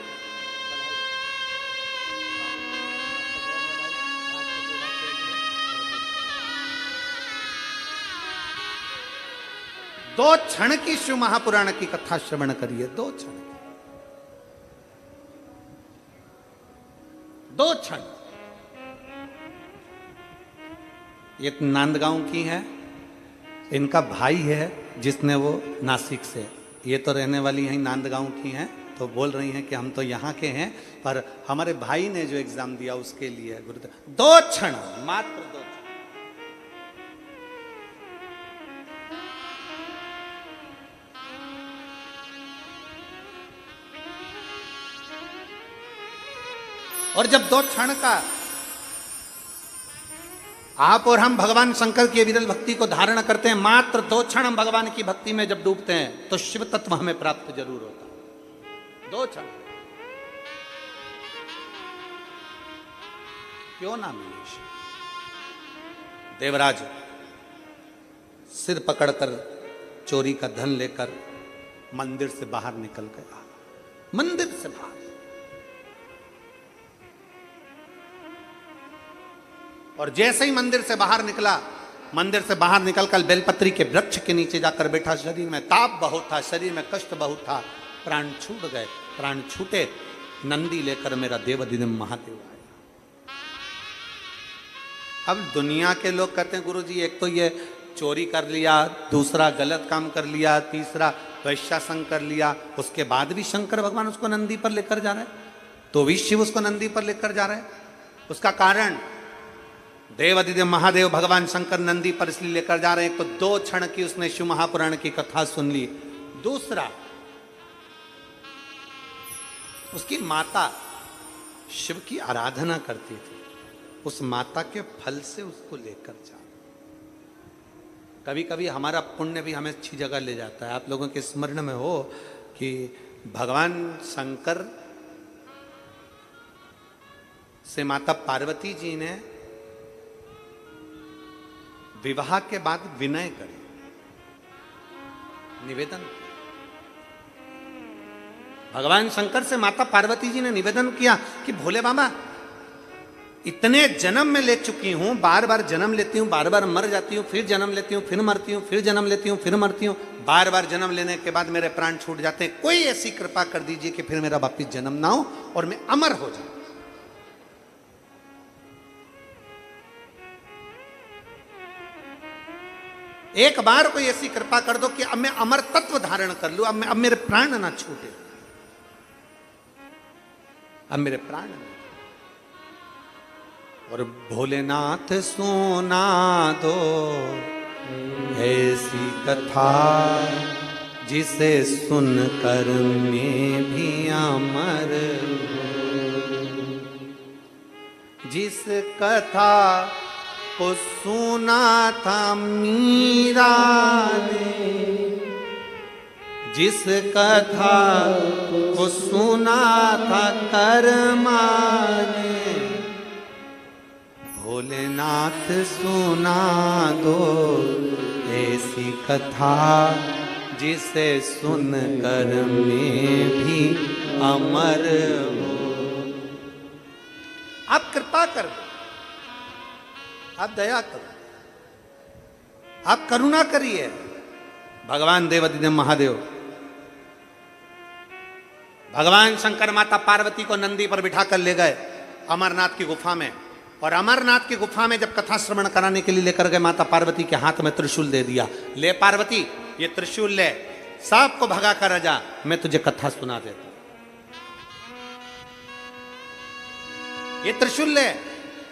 दो क्षण की शिव महापुराण की कथा श्रवण करिए। दो क्षण, दो क्षण। ये नांदगांव की है, इनका भाई है जिसने वो नासिक से, ये तो रहने वाली हैं नांदगांव की हैं, तो बोल रही हैं कि हम तो यहाँ के हैं, पर हमारे भाई ने जो एग्जाम दिया उसके लिए गुरुदेव। दो क्षण, मात्र दो क्षण। और जब दो क्षण का आप और हम भगवान शंकर की विरल भक्ति को धारण करते हैं, मात्र दो क्षण हम भगवान की भक्ति में जब डूबते हैं तो शिव तत्व हमें प्राप्त जरूर होता है। दो क्षण क्यों ना मिले शिव। देवराज सिर पकड़कर चोरी का धन लेकर मंदिर से बाहर निकल गया। मंदिर से बाहर, और जैसे ही मंदिर से बाहर निकला, मंदिर से बाहर निकलकर बेलपत्री के वृक्ष के नीचे जाकर बैठा। शरीर में ताप बहुत था, शरीर में कष्ट बहुत था, प्राण छूट गए। प्राण छूटे, नंदी लेकर मेरा देवाधिदेव महादेव आया। अब दुनिया के लोग कहते हैं गुरुजी एक तो ये चोरी कर लिया, दूसरा गलत काम कर लिया, तीसरा वैश्यासंग कर लिया, उसके बाद भी शंकर भगवान उसको नंदी पर लेकर जा रहे हैं, तो भी शिव उसको नंदी पर लेकर जा रहे हैं। उसका कारण देवाधिदेव महादेव भगवान शंकर नंदी पर इसलिए लेकर जा रहे हैं तो दो क्षण की उसने शिव महापुराण की कथा सुन ली। दूसरा, उसकी माता शिव की आराधना करती थी, उस माता के फल से उसको लेकर जा। कभी कभी हमारा पुण्य भी हमें अच्छी जगह ले जाता है। आप लोगों के स्मरण में हो कि भगवान शंकर से माता पार्वती जी ने विवाह के बाद विनय करे, निवेदन। भगवान शंकर से माता पार्वती जी ने निवेदन किया कि भोले बाबा इतने जन्म में ले चुकी हूं, बार बार जन्म लेती हूं, बार बार मर जाती हूं, फिर जन्म लेती हूं, फिर मरती हूं, फिर जन्म लेती हूं, फिर मरती हूं, बार बार जन्म लेने के बाद मेरे प्राण छूट जाते हैं। कोई ऐसी कृपा कर दीजिए कि फिर मेरा वापिस जन्म ना हो और मैं अमर हो जाऊं। एक बार कोई ऐसी कृपा कर दो कि अब मैं अमर तत्व धारण कर लूं, अब मेरे प्राण ना छूटे, अब मेरे प्राण ना। और भोलेनाथ सुना दो ऐसी कथा जिसे सुनकर मैं भी अमर हूं। जिस कथा को सुना था मीरा ने, जिस कथा को सुना था कर्मा ने, भोलेनाथ सुना दो ऐसी कथा जिसे सुनकर मैं भी अमर हो। आप कृपा कर दो, आप दया करो, आप करुणा करिए। भगवान देवाधिदेव महादेव भगवान शंकर माता पार्वती को नंदी पर बिठा कर ले गए अमरनाथ की गुफा में, और अमरनाथ की गुफा में जब कथा श्रवण कराने के लिए लेकर गए, माता पार्वती के हाथ में त्रिशूल दे दिया। ले पार्वती, ये त्रिशूल ले, सबको भगा कर जा, मैं तुझे कथा सुना देता हूं। ये त्रिशूल ले,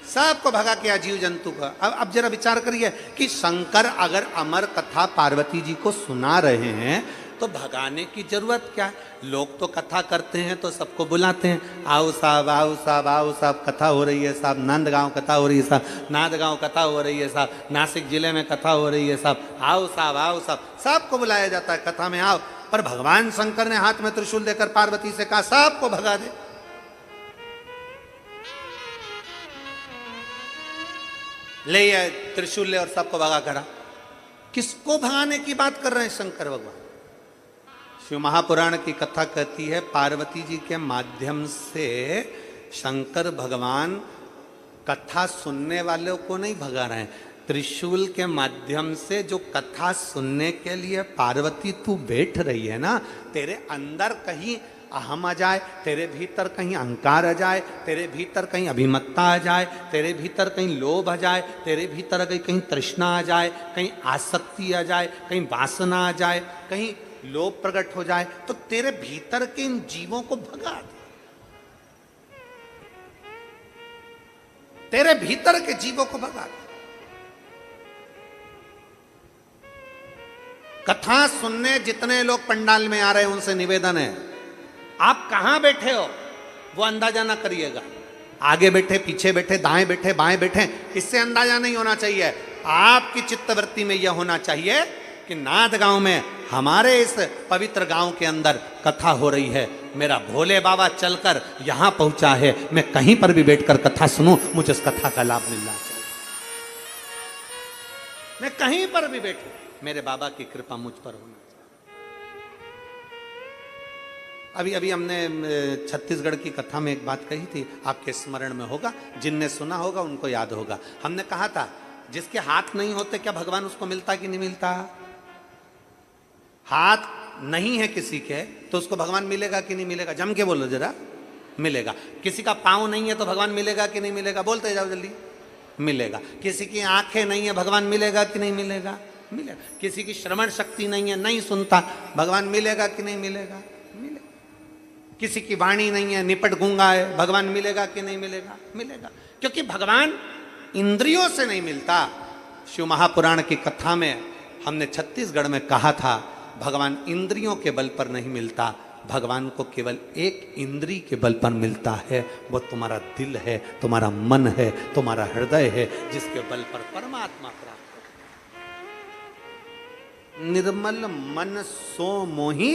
सबको भगा के जीव जंतु का। अब जरा विचार करिए कि शंकर अगर अमर कथा पार्वती जी को सुना रहे हैं तो भगाने की जरूरत क्या है? लोग तो कथा करते हैं तो सबको बुलाते हैं, आओ साहब, आओ साहब, आओ साहब, कथा हो रही है साहब, नंदगांव कथा हो रही है साहब, नांदगांव कथा हो रही है साहब, नासिक जिले में कथा हो रही है साहब, आओ साहब, आओ साहब, सबको बुलाया जाता है कथा में आओ। पर भगवान शंकर ने हाथ में त्रिशूल देकर पार्वती से कहा सबको भगा दे। ले आए त्रिशूल ले और सबको भगा करा। किसको भगाने की बात कर रहे हैं शंकर भगवान? शिव महापुराण की कथा कहती है पार्वती जी के माध्यम से शंकर भगवान कथा सुनने वालों को नहीं भगा रहे हैं, त्रिशूल के माध्यम से जो कथा सुनने के लिए पार्वती तू बैठ रही है ना, तेरे अंदर कहीं अहम आ जाए, तेरे भीतर कहीं अहंकार आ जाए, तेरे भीतर कहीं अभिमत्ता आ जाए, तेरे भीतर कहीं लोभ आ जाए, तेरे भीतर कहीं तृष्णा आ जाए, कहीं आसक्ति आ जाए, कहीं वासना आ जाए, कहीं लोभ प्रकट हो जाए, तो तेरे भीतर के इन जीवों को भगा दे। तेरे भीतर के जीवों को भगा दे। कथा सुनने जितने लोग पंडाल में आ रहे हैं उनसे निवेदन है, आप कहां बैठे हो वो अंदाजा ना करिएगा। आगे बैठे, पीछे बैठे, दाएं बैठे, बाएं बैठे, इससे अंदाजा नहीं होना चाहिए। आपकी चित्तवृत्ति में यह होना चाहिए कि नांदगांव में हमारे इस पवित्र गांव के अंदर कथा हो रही है, मेरा भोले बाबा चलकर यहां पहुंचा है, मैं कहीं पर भी बैठकर कथा सुनूं, मुझे उस कथा का लाभ मिलना चाहिए। मैं कहीं पर भी बैठूं, मेरे बाबा की कृपा मुझ पर होना चाहिए। अभी अभी हमने छत्तीसगढ़ की कथा में एक बात कही थी, आपके स्मरण में होगा, जिनने सुना होगा उनको याद होगा। हमने कहा था जिसके हाथ नहीं होते क्या भगवान उसको मिलता कि नहीं मिलता? हाथ नहीं है किसी के तो उसको भगवान मिलेगा कि नहीं मिलेगा? जम के बोलो जरा, मिलेगा। किसी का पांव नहीं है तो भगवान मिलेगा कि नहीं मिलेगा? बोलते जाओ जल्दी, मिलेगा। किसी की आंखें नहीं है, भगवान मिलेगा कि नहीं मिलेगा? मिलेगा। किसी की श्रवण शक्ति नहीं है, नहीं सुनता, भगवान मिलेगा कि नहीं मिलेगा? मिलेगा। किसी की वाणी नहीं है, निपट गूंगा है, भगवान मिलेगा कि नहीं मिलेगा? मिलेगा। क्योंकि भगवान इंद्रियों से नहीं मिलता। शिव महापुराण की कथा में हमने छत्तीसगढ़ में कहा था भगवान इंद्रियों के बल पर नहीं मिलता, भगवान को केवल एक इंद्री के बल पर मिलता है, वो तुम्हारा दिल है, तुम्हारा मन है, तुम्हारा हृदय है, जिसके बल पर परमात्मा प्राप्त हो। निर्मल मन सो मोही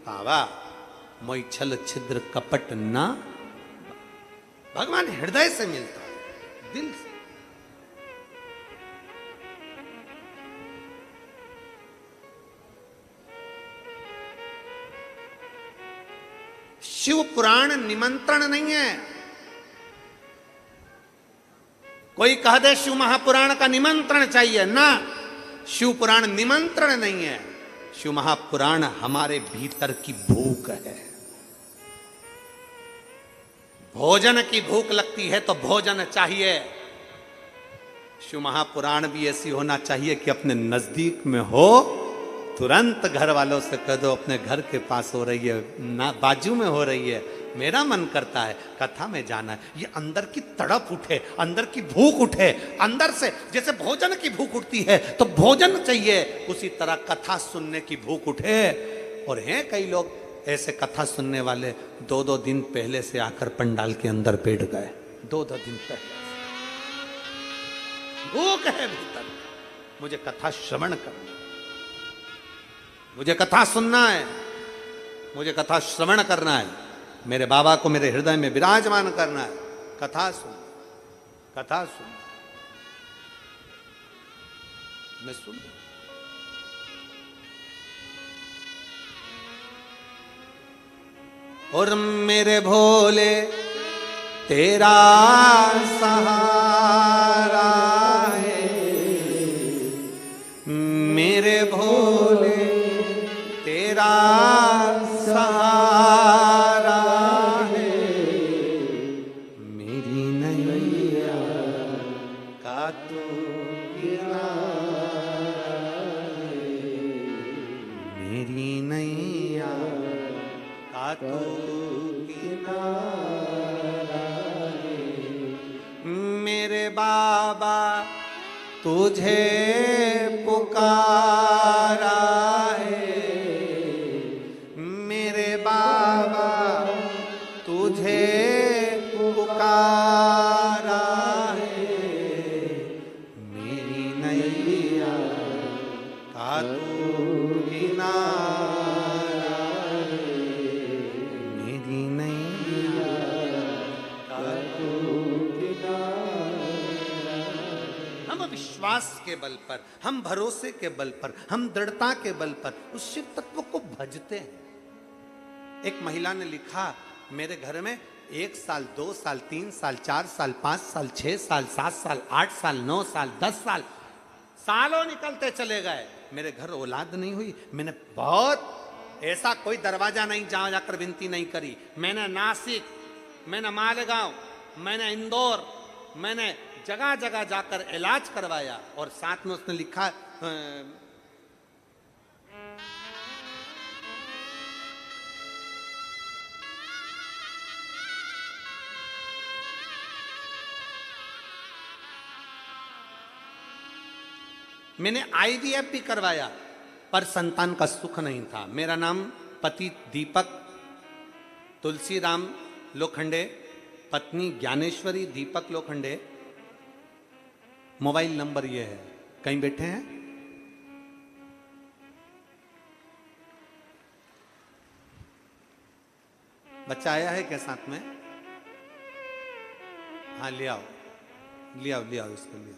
पावा, मोई छल छिद्र कपट ना। भगवान हृदय से मिलता है, दिल से। शिव पुराण निमंत्रण नहीं है। कोई कह दे शिव महापुराण का निमंत्रण चाहिए ना, शिव पुराण निमंत्रण नहीं है। शिव महापुराण हमारे भीतर की भूख है। भोजन की भूख लगती है तो भोजन चाहिए। शिव महापुराण भी ऐसी होना चाहिए कि अपने नजदीक में हो, तुरंत घर वालों से कह दो अपने घर के पास हो रही है, ना बाजू में हो रही है, मेरा मन करता है कथा में जाना है। ये अंदर की तड़प उठे, अंदर की भूख उठे, अंदर से जैसे भोजन की भूख उठती है तो भोजन चाहिए, उसी तरह कथा सुनने की भूख उठे। और हैं कई लोग ऐसे कथा सुनने वाले, 2-2 दिन पहले से आकर पंडाल के अंदर बैठ गए, 2-2 दिन पहले। भूख है भीतर, मुझे कथा श्रवण करना, मुझे कथा सुनना है, मुझे कथा श्रवण करना है, मेरे बाबा को मेरे हृदय में विराजमान करना है। कथा सुन, कथा सुन, मैं सुन। और मेरे भोले तेरा सहारा है, मेरे भोले तेरा सहारा बाबा तुझे पुकारा है, मेरे बाबा तुझे पुकारा है, मेरी नैया का तू किनारा है, मेरी नैया का तू किनारा। हम विश्वास के बल पर, हम भरोसे के बल पर, हम दृढ़ता के बल पर उस शिव तत्व को भजते हैं। एक महिला ने लिखा, मेरे घर में 1 साल 2 साल 3 साल 4 साल 5 साल 6 साल 7 साल 8 साल 9 साल 10 साल सालों निकलते चले गए, मेरे घर औलाद नहीं हुई। मैंने बहुत ऐसा कोई दरवाजा नहीं जहां जाकर विनती नहीं करी। मैंने नासिक, मैंने मालेगांव, मैंने इंदौर, मैंने जगह जगह जाकर इलाज करवाया। और साथ में उसने लिखा मैंने IVF भी करवाया पर संतान का सुख नहीं था। मेरा नाम पति दीपक तुलसीराम लोखंडे, पत्नी ज्ञानेश्वरी दीपक लोखंडे। मोबाइल नंबर ये है, कहीं बैठे हैं? बच्चा आया है क्या साथ में? हाँ ले आओ, ले आओ, ले आओ, इसको ले आओ।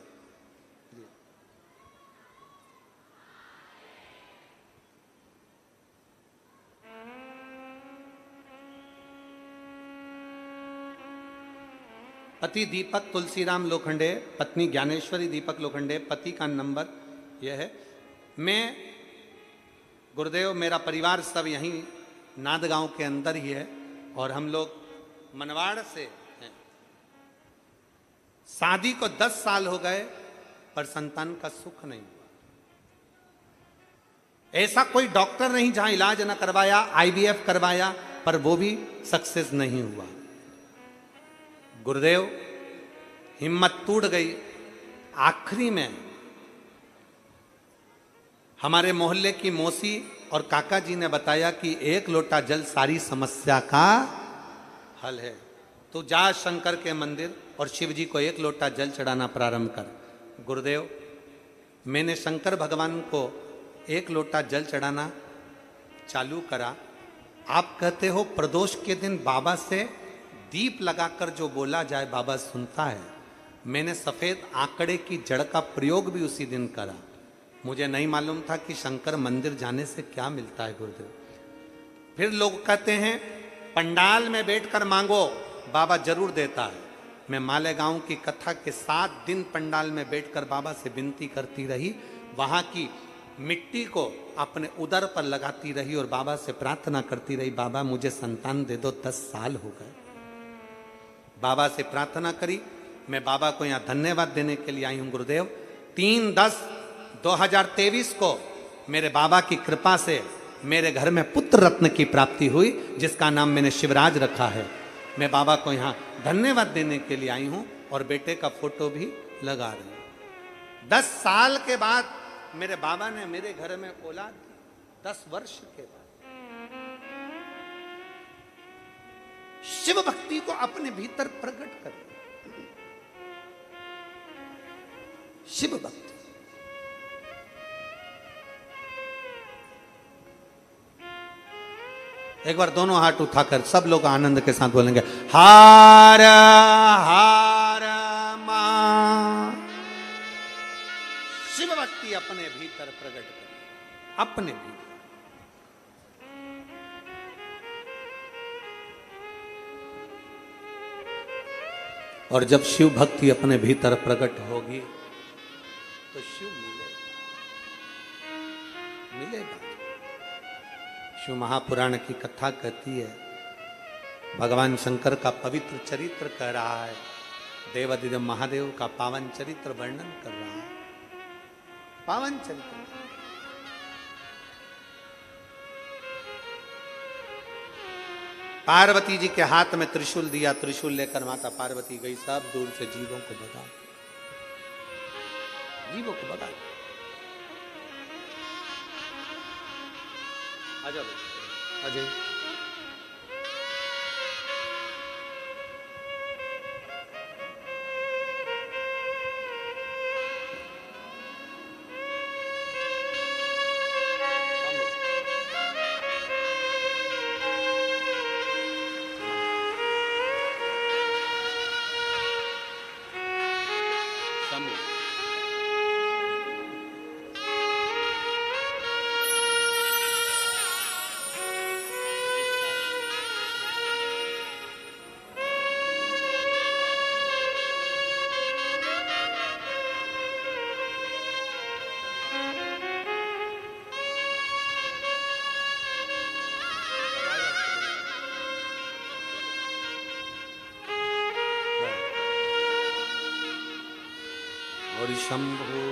पति दीपक तुलसीराम लोखंडे, पत्नी ज्ञानेश्वरी दीपक लोखंडे। पति का नंबर यह है। मैं गुरुदेव, मेरा परिवार सब यहीं नादगांव के अंदर ही है और हम लोग मनवाड़ से हैं। शादी को 10 साल हो गए पर संतान का सुख नहीं हुआ। ऐसा कोई डॉक्टर नहीं जहां इलाज न करवाया, IVF करवाया पर वो भी सक्सेस नहीं हुआ। गुरुदेव हिम्मत टूट गई। आखिरी में हमारे मोहल्ले की मौसी और काका जी ने बताया कि 1 लोटा जल सारी समस्या का हल है। तो जा शंकर के मंदिर और शिव जी को 1 लोटा जल चढ़ाना प्रारंभ कर। गुरुदेव, मैंने शंकर भगवान को 1 लोटा जल चढ़ाना चालू करा। आप कहते हो प्रदोष के दिन बाबा से दीप लगाकर जो बोला जाए बाबा सुनता है। मैंने सफेद आंकड़े की जड़ का प्रयोग भी उसी दिन करा। मुझे नहीं मालूम था कि शंकर मंदिर जाने से क्या मिलता है गुरुदेव। फिर लोग कहते हैं पंडाल में बैठकर मांगो, बाबा जरूर देता है। मैं मालेगांव की कथा के 7 दिन पंडाल में बैठकर बाबा से विनती करती रही। वहां की मिट्टी को अपने उदर पर लगाती रही और बाबा से प्रार्थना करती रही, बाबा मुझे संतान दे दो, 10 साल हो गए। बाबा से प्रार्थना करी। मैं बाबा को यहाँ धन्यवाद देने के लिए आई हूँ गुरुदेव। 3/10/2023 को मेरे बाबा की कृपा से मेरे घर में पुत्र रत्न की प्राप्ति हुई, जिसका नाम मैंने शिवराज रखा है। मैं बाबा को यहाँ धन्यवाद देने के लिए आई हूँ और बेटे का फोटो भी लगा रही हूँ। 10 साल के बाद मेरे बाबा ने मेरे घर में औलाद दी। 10 वर्ष के बाद शिव भक्ति को अपने भीतर प्रकट कर। शिव भक्ति एक बार दोनों हाथ उठाकर सब लोग आनंद के साथ बोलेंगे, हार हार मां। शिव भक्ति अपने भीतर प्रकट कर, अपने भीतर। और जब शिव भक्ति अपने भीतर प्रकट होगी तो शिव मिलेगा। शिव महापुराण की कथा कहती है, भगवान शंकर का पवित्र चरित्र कह रहा है, देवादिदेव महादेव का पावन चरित्र वर्णन कर रहा है। पावन चरित्र। पार्वती जी के हाथ में त्रिशूल दिया, त्रिशूल लेकर माता पार्वती गई, सब दूर से जीवों को भगा। जीवों को भगा दो। आजा अजय, और शंभो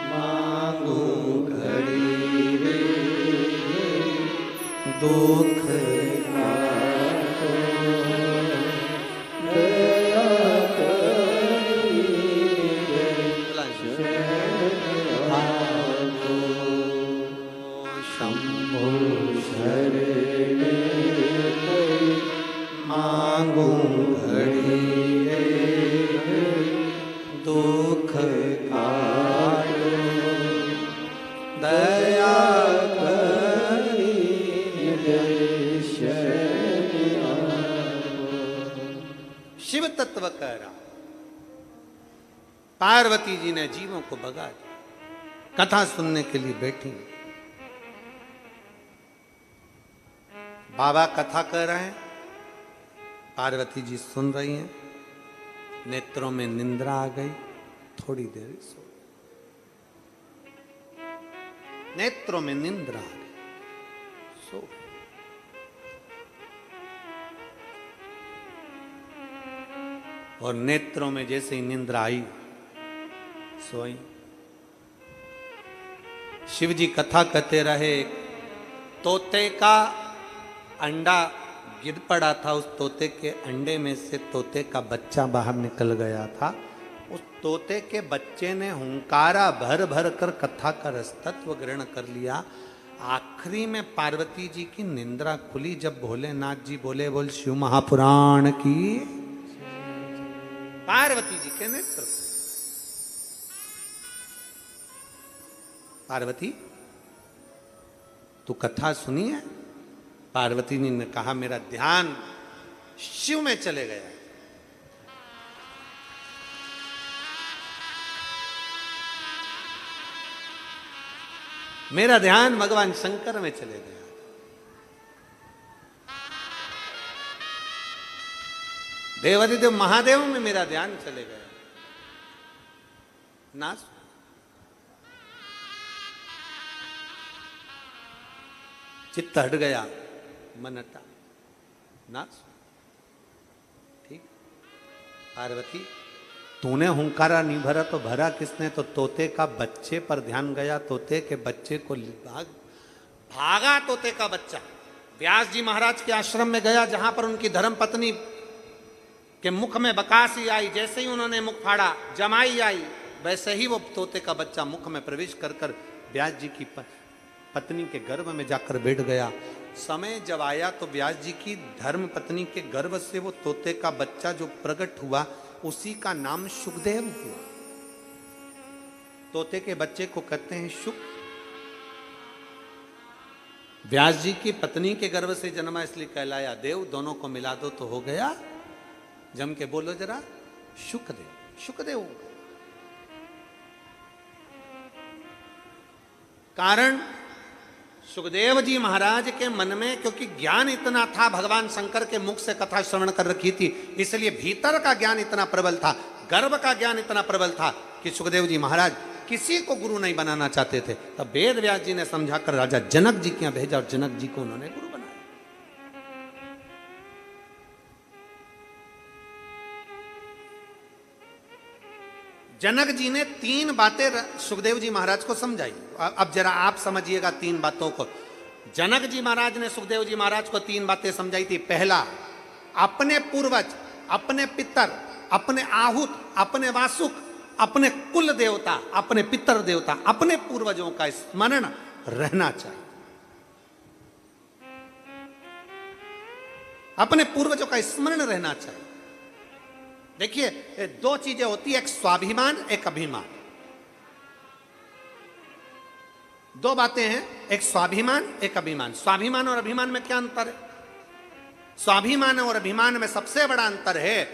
मांगो घड़ी रे दुख काटो, दया करी भागो, शंभो शरण मांगो घड़ी रे दुख काटो, दया करी जय शरण शिव तत्व कह रहा। पार्वती जी ने जीवों को भगा दिया। कथा सुनने के लिए बैठी, बाबा कथा कह रहे हैं, पार्वती जी सुन रही हैं, नेत्रों में निंद्रा आ गई, थोड़ी देर सो, नेत्रों में निंद्रा आ गई, सो। और नेत्रों में जैसे ही निंद्रा आई, सोई। शिव जी कथा कहते रहे, तोते का अंडा गिर पड़ा था, उस तोते के अंडे में से तोते का बच्चा बाहर निकल गया था। उस तोते के बच्चे ने हुंकारा भर भर कर कथा का रसतत्व ग्रहण कर लिया। आखिरी में पार्वती जी की निंद्रा खुली जब भोलेनाथ जी बोले, बोल शिव महापुराण की। पार्वती जी के नेत्र, पार्वती तू कथा सुनी है? पार्वती ने कहा, मेरा ध्यान शिव में चले गया। मेरा ध्यान भगवान शंकर में चले गया। देवादिदेव महादेव में मेरा ध्यान चले गया। नास चित्त हट गया, मन हटा, नास। ठीक। पार्वती तूने हुंकारा नहीं भरा तो भरा किसने? तो तोते का बच्चे पर ध्यान गया, तोते के बच्चे को भागा तोते का बच्चा। व्यास जी महाराज के आश्रम में गया, जहां पर उनकी धर्म पत्नी के मुख में बकासी आई। जैसे ही उन्होंने मुख फाड़ा, जमाई आई, वैसे ही वो तोते का बच्चा मुख में प्रवेश कर कर व्यास जी की पत्नी के गर्भ में जाकर बैठ गया। समय जब आया तो व्यास जी की धर्म पत्नी के गर्भ से वो तोते का बच्चा जो प्रकट हुआ, उसी का नाम शुकदेव हुआ। तोते के बच्चे को कहते हैं शुक। व्यास जी की पत्नी के गर्भ से जन्मा इसलिए कहलाया देव। दोनों को मिला दो तो हो गया, जम के बोलो जरा, शुकदेव। शुकदेव कारण सुखदेव जी महाराज के मन में क्योंकि ज्ञान इतना था, भगवान शंकर के मुख से कथा श्रवण कर रखी थी, इसलिए भीतर का ज्ञान इतना प्रबल था, गर्भ का ज्ञान इतना प्रबल था कि सुखदेव जी महाराज किसी को गुरु नहीं बनाना चाहते थे। तब वेद व्यास जी ने समझाकर राजा जनक जी के यहाँ भेजा और जनक जी को उन्होंने गुरु बनाया। जनक जी ने 3 बातें सुखदेव जी महाराज को समझाई। अब जरा आप समझिएगा 3 बातों को। जनक जी महाराज ने सुखदेव जी महाराज को 3 बातें समझाई थी। पहला, अपने पूर्वज, अपने पितर अपने आहूत, अपने वासुक, अपने कुल देवता, अपने पितर देवता, अपने पूर्वजों का स्मरण रहना चाहिए। अपने पूर्वजों का स्मरण रहना चाहिए। देखिए, ये दो चीजें होती है, एक स्वाभिमान, एक अभिमान। दो बातें हैं, एक स्वाभिमान, एक अभिमान। स्वाभिमान और अभिमान में क्या अंतर है? स्वाभिमान और अभिमान में सबसे बड़ा अंतर है,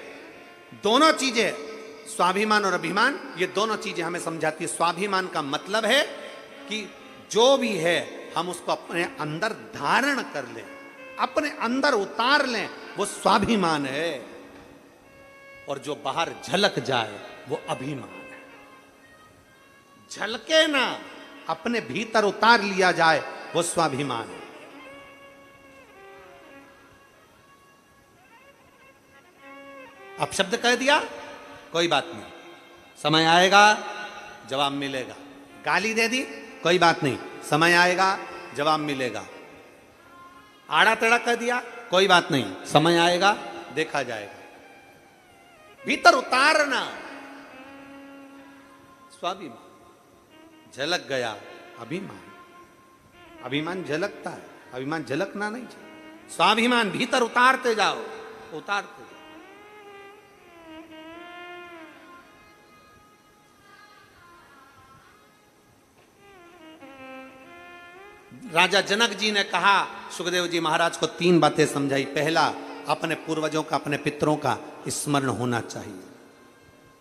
दोनों चीजें, स्वाभिमान और अभिमान, ये दोनों चीजें हमें समझाती है। स्वाभिमान का मतलब है कि जो भी है हम उसको अपने अंदर धारण कर लें, अपने अंदर उतार लें, वो स्वाभिमान है। और जो बाहर झलक जाए वो अभिमान है। झलके ना, अपने भीतर उतार लिया जाए वो स्वाभिमान है। अब शब्द कह दिया, कोई बात नहीं, समय आएगा जवाब मिलेगा। गाली दे दी, कोई बात नहीं, समय आएगा जवाब मिलेगा। आड़ा टेढ़ा कह दिया, कोई बात नहीं, समय आएगा देखा जाएगा। भीतर उतारना स्वाभिमान, झलक गया अभिमान। अभिमान झलकता है, अभिमान झलकना नहीं चाहिए। स्वाभिमान भीतर उतारते जाओ, उतारते जाओ। राजा जनक जी ने कहा सुखदेव जी महाराज को, तीन बातें समझाई। पहला, अपने पूर्वजों का, अपने पितरों का स्मरण होना चाहिए।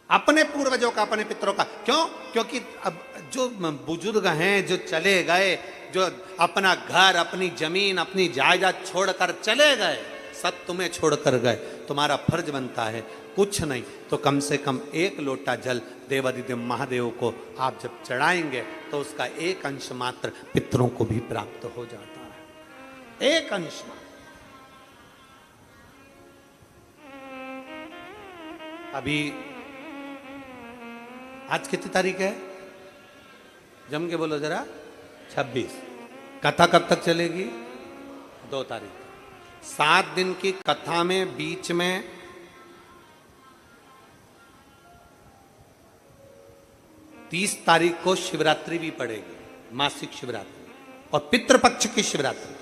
अपने पूर्वजों का, अपने पितरों का। क्यों? क्योंकि अब जो बुजुर्ग हैं, जो चले गए, जो अपना घर, अपनी जमीन, अपनी जायदाद छोड़कर चले गए, सब तुम्हें छोड़कर गए, तुम्हारा फर्ज बनता है कुछ नहीं तो कम से कम एक लोटा जल देवादिदेव महादेव को आप जब चढ़ाएंगे तो उसका एक अंश मात्र पितरों को भी प्राप्त हो जाता है। एक अंश मात्र। अभी आज कितनी तारीख है? जम के बोलो जरा। 26। कथा कब तक चलेगी? 2 तारीख। 7 दिन की कथा में बीच में 30 तारीख को शिवरात्रि भी पड़ेगी, मासिक शिवरात्रि, और पितृपक्ष की शिवरात्रि।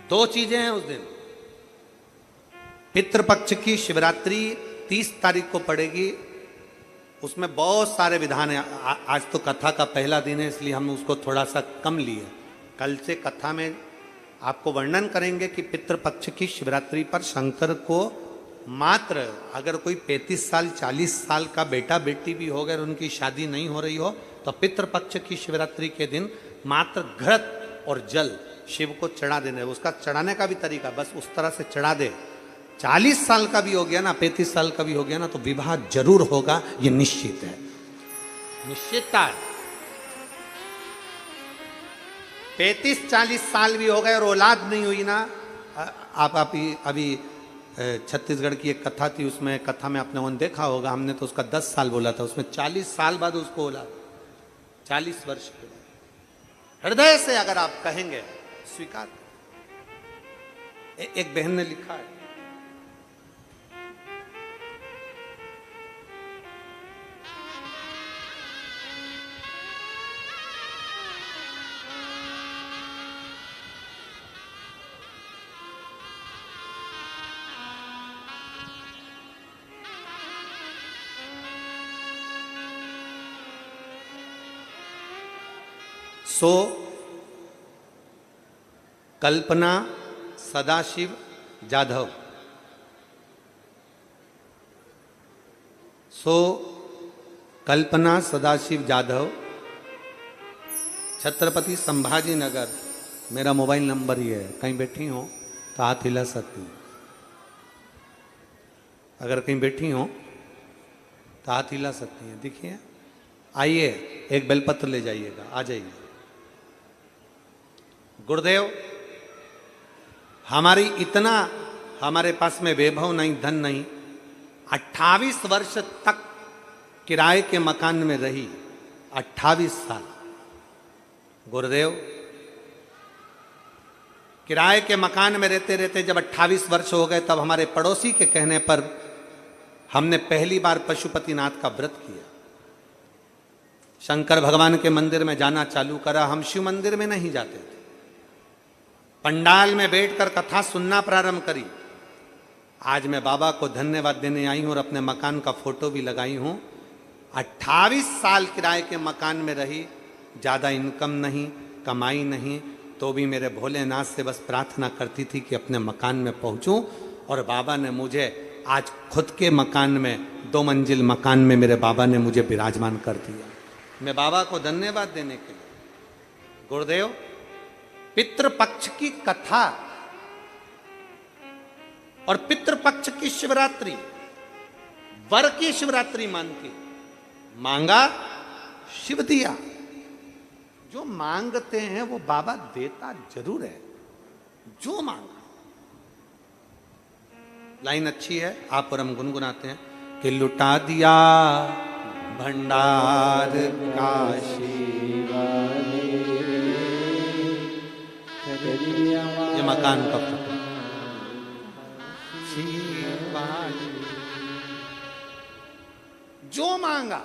दो चीजें हैं उस दिन। पितृपक्ष की शिवरात्रि 30 तारीख को पड़ेगी, उसमें बहुत सारे विधान हैं। आज तो कथा का पहला दिन है इसलिए हम उसको थोड़ा सा कम लिए। कल से कथा में आपको वर्णन करेंगे कि पितृपक्ष की शिवरात्रि पर शंकर को मात्र, अगर कोई 35 साल 40 साल का बेटा बेटी भी हो गए और उनकी शादी नहीं हो रही हो तो पितृपक्ष की शिवरात्रि के दिन मात्र घृत और जल शिव को चढ़ा देना है। उसका चढ़ाने का भी तरीका बस उस तरह से चढ़ा दे। 40 साल का भी हो गया ना, 35 साल का भी हो गया ना, तो विवाह जरूर होगा, ये निश्चित है, निश्चितता है। 35-40 साल भी हो गए और औलाद नहीं हुई ना, आप अभी छत्तीसगढ़ की एक कथा थी, उसमें कथा में आपने उन देखा होगा, हमने तो उसका 10 साल बोला था, उसमें 40 साल बाद उसको औलाद, 40 वर्ष के बाद। हृदय से अगर आप कहेंगे स्वीकार। एक बहन ने लिखा है, सो कल्पना सदाशिव जाधव, सो कल्पना सदाशिव जाधव, छत्रपति संभाजी नगर, मेरा मोबाइल नंबर ही है, कहीं बैठी हो तो हाथ हिला सकती हैं। अगर कहीं बैठी हो तो हाथ हिला सकती हैं, देखिए। आइए, एक बेलपत्र ले जाइएगा, आ जाइए। गुरुदेव, हमारे पास में वैभव नहीं, धन नहीं, 28 वर्ष तक किराए के मकान में रही, 28 साल। गुरुदेव, किराए के मकान में रहते रहते जब 28 वर्ष हो गए, तब हमारे पड़ोसी के कहने पर हमने पहली बार पशुपतिनाथ का व्रत किया। शंकर भगवान के मंदिर में जाना चालू करा। हम शिव मंदिर में नहीं जाते थे, पंडाल में बैठकर कथा सुनना प्रारंभ करी। आज मैं बाबा को धन्यवाद देने आई हूं और अपने मकान का फोटो भी लगाई हूं। 28 साल किराए के मकान में रही, ज़्यादा इनकम नहीं, कमाई नहीं, तो भी मेरे भोलेनाथ से बस प्रार्थना करती थी कि अपने मकान में पहुंचूं। और बाबा ने मुझे आज खुद के मकान में, 2 मंजिल मकान में मेरे बाबा ने मुझे विराजमान कर दिया। मैं बाबा को धन्यवाद देने के लिए, गुरुदेव, पितृपक्ष की कथा और पितृपक्ष की शिवरात्रि वर की शिवरात्रि मानती, मांगा शिव दिया। जो मांगते हैं वो बाबा देता जरूर है, जो मांगा। लाइन अच्छी है, आप और हम गुनगुनाते हैं कि लुटा दिया भंडार काशी वाले। ये मकान का फोटो, जो मांगा।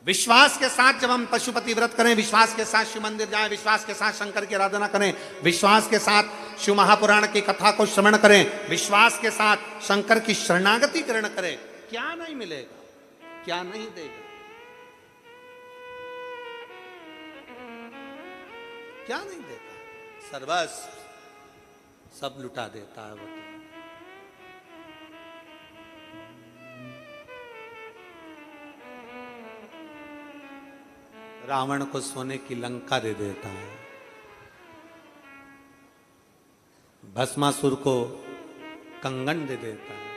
विश्वास के साथ जब हम पशुपति व्रत करें, विश्वास के साथ शिव मंदिर जाएं, विश्वास के साथ शंकर की आराधना करें, विश्वास के साथ शिव महापुराण की कथा को श्रवण करें, विश्वास के साथ शंकर की शरणागति ग्रहण करें, क्या नहीं मिलेगा, क्या नहीं देगा, क्या नहीं देगा। सर्वस्व सब लुटा देता है वो तो। रावण को सोने की लंका दे देता है, भस्मासुर को कंगन दे देता है,